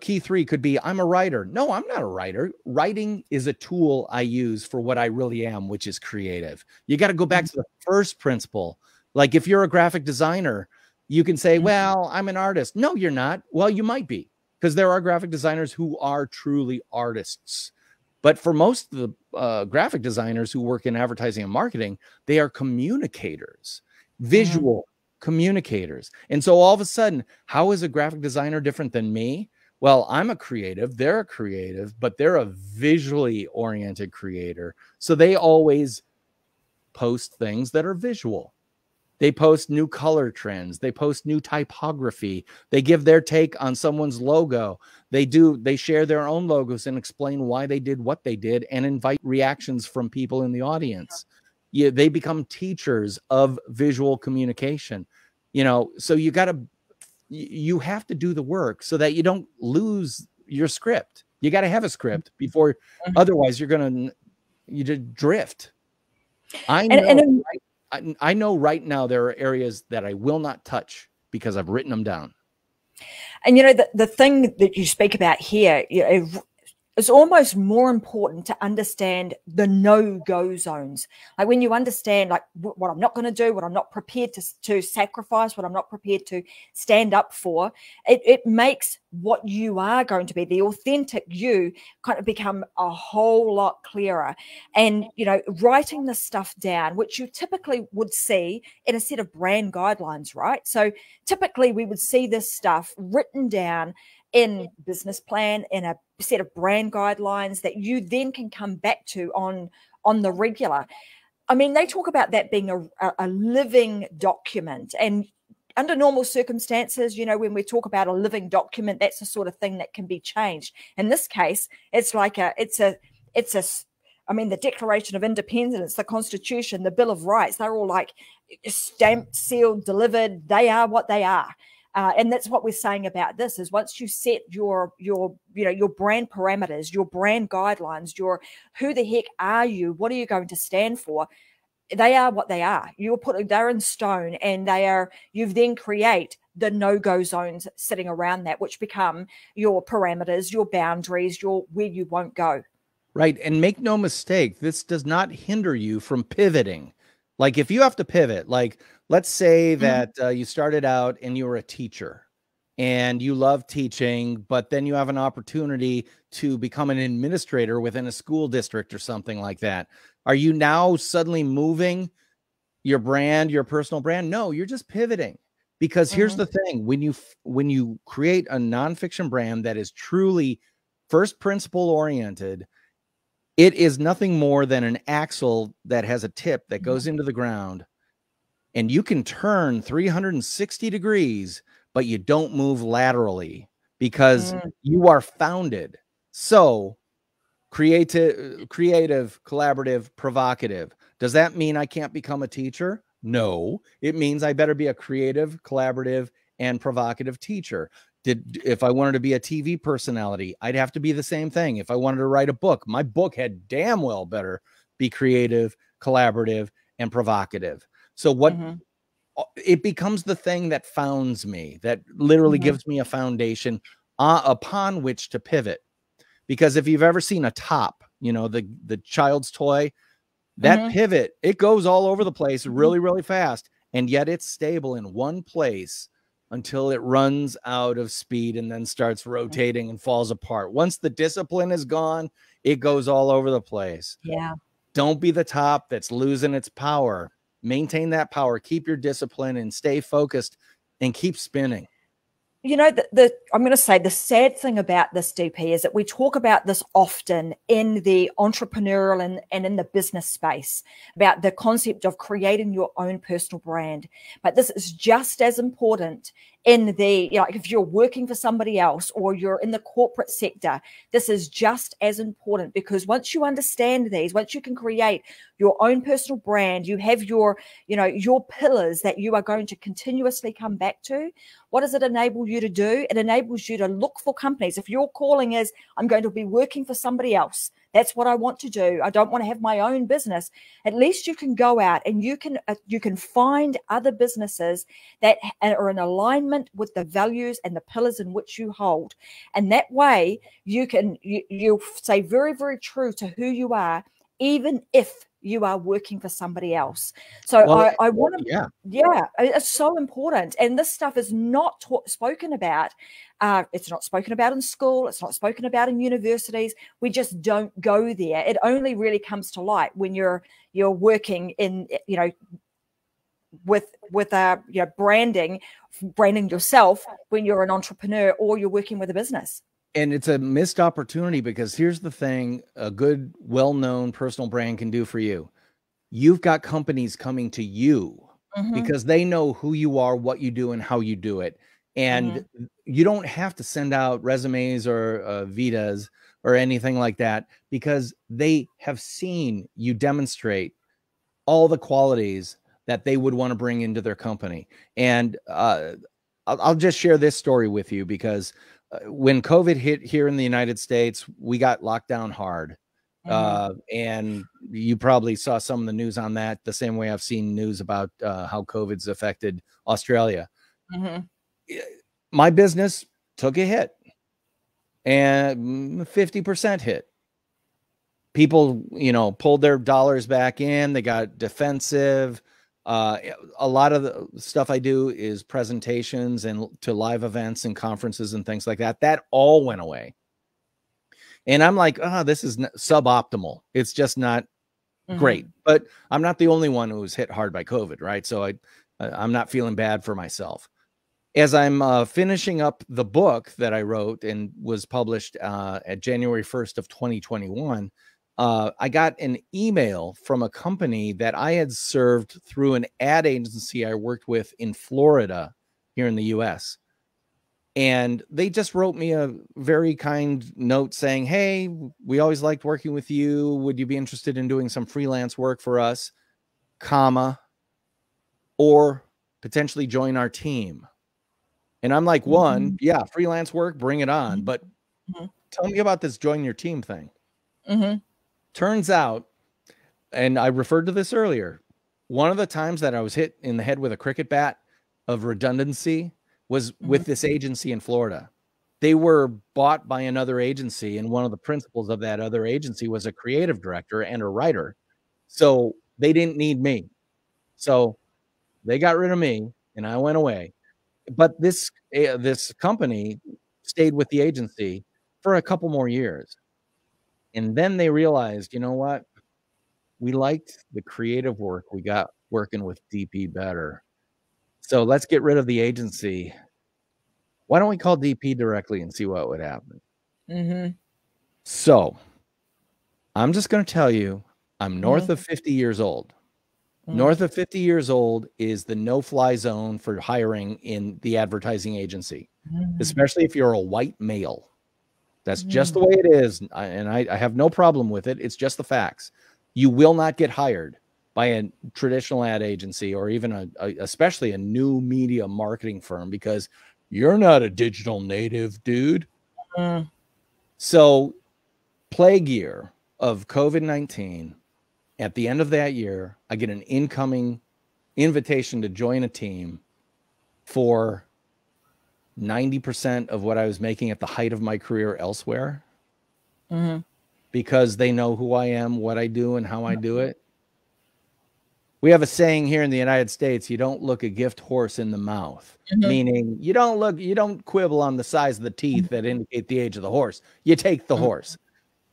key three could be, I'm a writer. No, I'm not a writer. Writing is a tool I use for what I really am, which is creative. You got to go back to the first principle. Like if you're a graphic designer, you can say, well, I'm an artist. No, you're not. Well, you might be, because there are graphic designers who are truly artists. But for most of the graphic designers who work in advertising and marketing, they are communicators, visual communicators. And so all of a sudden, how is a graphic designer different than me? Well, I'm a creative, they're a creative, but they're a visually oriented creator. So they always post things that are visual. They post new color trends. They post new typography. They give their take on someone's logo. They share their own logos and explain why they did what they did and invite reactions from people in the audience. They become teachers of visual communication. So you have to do the work so that you don't lose your script. You got to have a script before, otherwise you just drift. I know right now there are areas that I will not touch because I've written them down. And the thing that you speak about here, it's almost more important to understand the no-go zones. Like when you understand like what I'm not going to do, what I'm not prepared to sacrifice, what I'm not prepared to stand up for, it makes what you are going to be, the authentic you, kind of become a whole lot clearer. And, writing this stuff down, which you typically would see in a set of brand guidelines, right? So typically we would see this stuff written down in business plan, in a set of brand guidelines that you then can come back to on the regular. I mean, they talk about that being a living document, and under normal circumstances, when we talk about a living document, that's the sort of thing that can be changed. In this case, it's like it's a I mean, the Declaration of Independence, the Constitution, the Bill of Rights, they're all like stamped, sealed, delivered. They are what they are. And that's what we're saying about this is once you set your brand parameters, your brand guidelines, who the heck are you? What are you going to stand for? They are what they are. They're in stone, and you then create the no-go zones sitting around that, which become your parameters, your boundaries, where you won't go. Right. And make no mistake, this does not hinder you from pivoting. Like if you have to pivot, like let's say that you started out and you were a teacher and you love teaching, but then you have an opportunity to become an administrator within a school district or something like that. Are you now suddenly moving your brand, your personal brand? No, you're just pivoting. Because here's the thing, when you create a nonfiction brand that is truly first principle oriented, it is nothing more than an axle that has a tip that goes into the ground, and you can turn 360 degrees, but you don't move laterally because you are founded. So creative, collaborative, provocative. Does that mean I can't become a teacher? No, it means I better be a creative, collaborative, and provocative teacher. If I wanted to be a TV personality, I'd have to be the same thing. If I wanted to write a book, my book had damn well better be creative, collaborative, and provocative. So it becomes the thing that founds me, that literally gives me a foundation upon which to pivot. Because if you've ever seen a top, the child's toy, that pivot, it goes all over the place really, really fast. And yet it's stable in one place until it runs out of speed and then starts rotating and falls apart. Once the discipline is gone, it goes all over the place. Yeah. Don't be the top that's losing its power. Maintain that power, keep your discipline and stay focused and keep spinning. I'm going to say the sad thing about this, DP, is that we talk about this often in the entrepreneurial and in the business space about the concept of creating your own personal brand. But this is just as important in if you're working for somebody else or you're in the corporate sector. This is just as important, because once you understand these, once you can create your own personal brand, you have your pillars that you are going to continuously come back to. What does it enable you to do? It enables you to look for companies. If your calling is, I'm going to be working for somebody else, that's what I want to do, I don't want to have my own business, at least you can go out and you can find other businesses that are in alignment with the values and the pillars in which you hold. And that way you'll stay very, very true to who you are, even if you are working for somebody else. So I want to, it's so important. And this stuff is not spoken about. It's not spoken about in school. It's not spoken about in universities. We just don't go there. It only really comes to light when you're working in, with branding yourself when you're an entrepreneur or you're working with a business. And it's a missed opportunity, because here's the thing a good, well-known personal brand can do for you. You've got companies coming to you because they know who you are, what you do, and how you do it. And you don't have to send out resumes or Vitas or anything like that, because they have seen you demonstrate all the qualities that they would want to bring into their company. And I'll just share this story with you, because when COVID hit here in the United States, we got locked down hard. And you probably saw some of the news on that, the same way I've seen news about how COVID's affected Australia. My business took a hit, and 50% hit. People, pulled their dollars back in. They got defensive. A lot of the stuff I do is presentations and to live events and conferences and things like that. That all went away. And I'm like, this is suboptimal. It's just not great. But I'm not the only one who was hit hard by COVID, right? So I'm not feeling bad for myself. As I'm finishing up the book that I wrote and was published at January 1st of 2021, I got an email from a company that I had served through an ad agency I worked with in Florida here in the US. And they just wrote me a very kind note saying, hey, we always liked working with you. Would you be interested in doing some freelance work for us, comma, or potentially join our team? And I'm like, one, yeah, freelance work, bring it on. But tell me about this join your team thing. Turns out, and I referred to this earlier, one of the times that I was hit in the head with a cricket bat of redundancy was with this agency in Florida. They were bought by another agency, and one of the principals of that other agency was a creative director and a writer. So they didn't need me. So they got rid of me, and I went away. But this company stayed with the agency for a couple more years. And then they realized, you know what? We liked the creative work we got working with DP better. So let's get rid of the agency. Why don't we call DP directly and see what would happen? So I'm just going to tell you, I'm north of 50 years old. North of 50 years old is the no-fly zone for hiring in the advertising agency, especially if you're a white male. That's just the way it is. And I have no problem with it. It's just the facts. You will not get hired by a traditional ad agency or even especially a new media marketing firm because you're not a digital native, dude. So plague year of COVID-19, at the end of that year, I get an incoming invitation to join a team for 90% of what I was making at the height of my career elsewhere. Because they know who I am, what I do, and how I do it. We have a saying here in the United States, you don't look a gift horse in the mouth, meaning you don't quibble on the size of the teeth that indicate the age of the horse. You take the horse.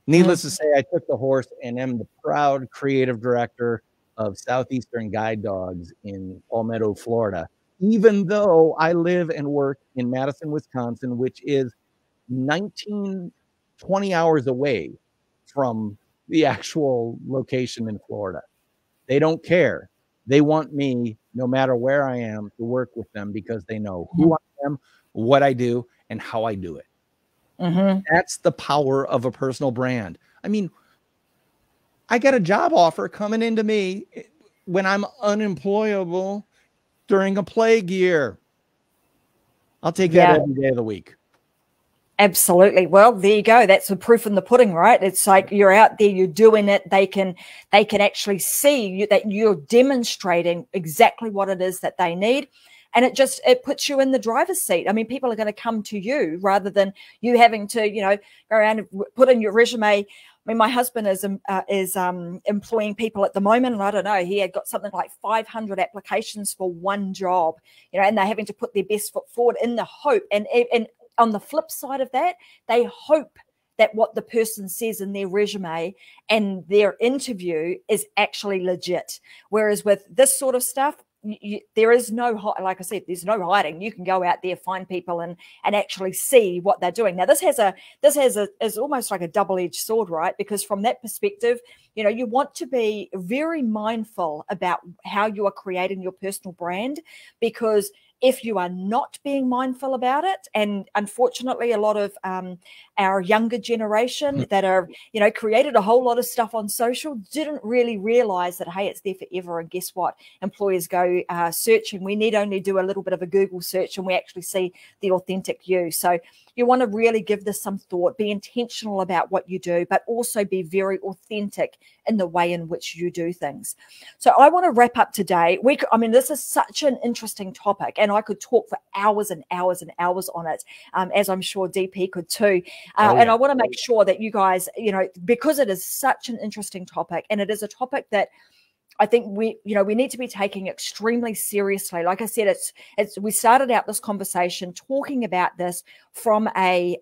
Needless to say, I took the horse and am the proud creative director of Southeastern Guide Dogs in Palmetto, Florida, even though I live and work in Madison, Wisconsin, which is 20 hours away from the actual location in Florida. They don't care. They want me, no matter where I am, to work with them because they know who I am, what I do, and how I do it. That's the power of a personal brand. I mean, I got a job offer coming into me when I'm unemployable during a plague year. I'll take that every day of the week. Absolutely. Well, there you go. That's the proof in the pudding, right? It's like you're out there, you're doing it. They can actually see that you're demonstrating exactly what it is that they need. And it puts you in the driver's seat. I mean, people are going to come to you rather than you having to, go around and put in your resume. I mean, my husband is employing people at the moment, and I don't know, he had got something like 500 applications for one job, and they're having to put their best foot forward in the hope. And on the flip side of that, they hope that what the person says in their resume and their interview is actually legit. Whereas with this sort of stuff, there is no, like I said, there's no hiding. You can go out there, find people, and actually see what they're doing. Now, this is almost like a double-edged sword, right? Because from that perspective, you want to be very mindful about how you are creating your personal brand, because if you are not being mindful about it, and unfortunately a lot of our younger generation that are, created a whole lot of stuff on social didn't really realize that, hey, it's there forever. And guess what? Employers go searching. We need only do a little bit of a Google search and we actually see the authentic you. So you want to really give this some thought, be intentional about what you do, but also be very authentic in the way in which you do things. So I want to wrap up today. This is such an interesting topic, and I could talk for hours and hours and hours on it, as I'm sure DP could too. And I want to make sure that you guys, because it is such an interesting topic, and it is a topic that I think we need to be taking extremely seriously. Like I said, we started out this conversation talking about this from a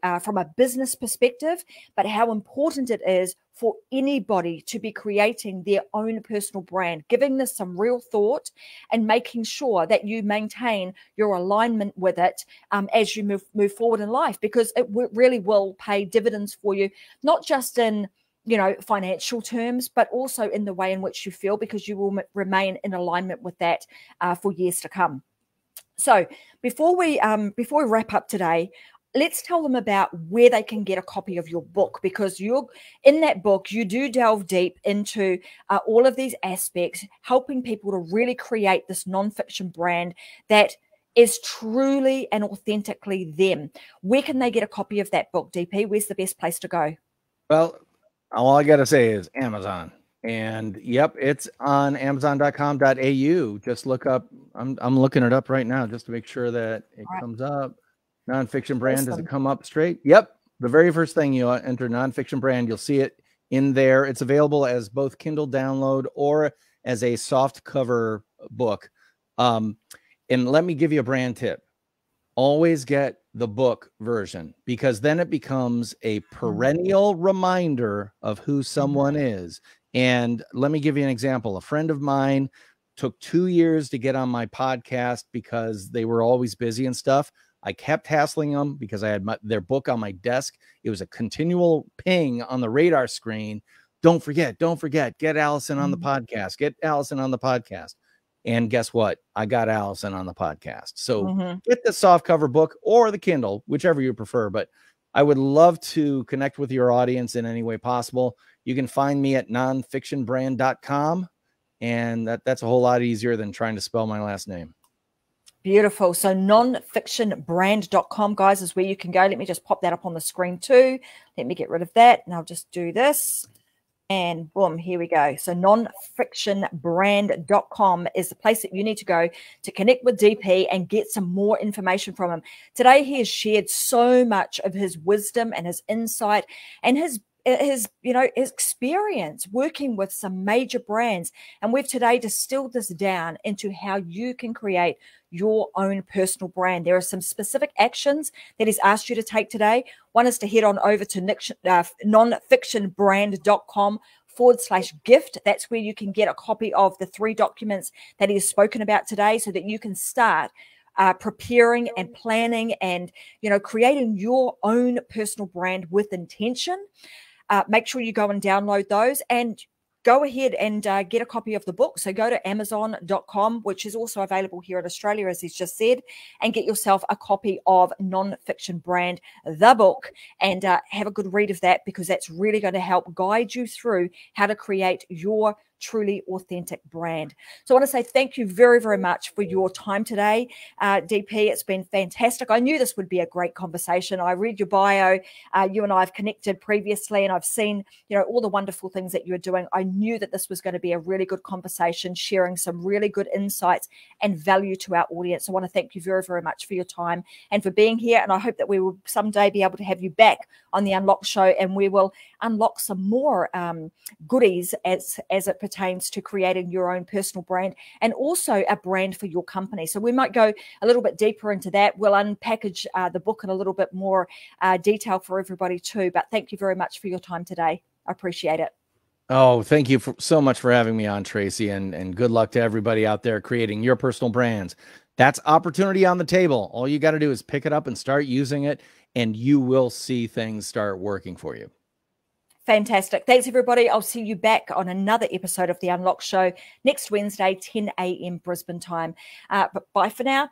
business perspective, but how important it is for anybody to be creating their own personal brand, giving this some real thought and making sure that you maintain your alignment with it as you move forward in life, because it really will pay dividends for you, not just in financial terms, but also in the way in which you feel, because you will remain in alignment with that for years to come. So before we wrap up today, let's tell them about where they can get a copy of your book, because you're in that book, you do delve deep into all of these aspects, helping people to really create this nonfiction brand that is truly and authentically them. Where can they get a copy of that book, DP? Where's the best place to go? Well, all I got to say is Amazon. And yep, it's on amazon.com.au. Just look up, I'm looking it up right now just to make sure that it comes up. Nonfiction brand, awesome. Does it come up straight? Yep. The very first thing you enter nonfiction brand, you'll see it in there. It's available as both Kindle download or as a soft cover book. And let me give you a brand tip. Always get the book version, because then it becomes a perennial reminder of who someone is. And let me give you an example. A friend of mine took 2 years to get on my podcast because they were always busy and stuff. I kept hassling them because I had their book on my desk. It was a continual ping on the radar screen. Don't forget, get Allison on the podcast, get Allison on the podcast. And guess what? I got Allison on the podcast. So get the softcover book or the Kindle, whichever you prefer. But I would love to connect with your audience in any way possible. You can find me at nonfictionbrand.com. And that's a whole lot easier than trying to spell my last name. Beautiful. So nonfictionbrand.com, guys, is where you can go. Let me just pop that up on the screen too. Let me get rid of that. And I'll just do this. And boom, here we go. So nonfictionbrand.com is the place that you need to go to connect with DP and get some more information from him. Today, he has shared so much of his wisdom and his insight and his experience working with some major brands. And we've today distilled this down into how you can create your own personal brand. There are some specific actions that he's asked you to take today. One is to head on over to nonfictionbrand.com/gift. That's where you can get a copy of the 3 documents that he has spoken about today, so that you can start preparing and planning and, creating your own personal brand with intention. Make sure you go and download those, and go ahead and get a copy of the book. So go to amazon.com, which is also available here in Australia, as he's just said, and get yourself a copy of Nonfiction Brand, the book, and have a good read of that, because that's really going to help guide you through how to create your truly authentic brand. So I want to say thank you very, very much for your time today, DP. It's been fantastic. I knew this would be a great conversation. I read your bio. You and I have connected previously, and I've seen, all the wonderful things that you're doing. I knew that this was going to be a really good conversation, sharing some really good insights and value to our audience. I want to thank you very, very much for your time and for being here. And I hope that we will someday be able to have you back on the Unlock Show, and we will unlock some more goodies as it pertains to creating your own personal brand, and also a brand for your company. So we might go a little bit deeper into that. We'll unpackage the book in a little bit more detail for everybody too. But thank you very much for your time today. I appreciate it. Oh, thank you so much for having me on, Tracy, and good luck to everybody out there creating your personal brands. That's opportunity on the table. All you got to do is pick it up and start using it, and you will see things start working for you. Fantastic. Thanks, everybody. I'll see you back on another episode of The Unlock Show next Wednesday, 10 a.m. Brisbane time. But bye for now.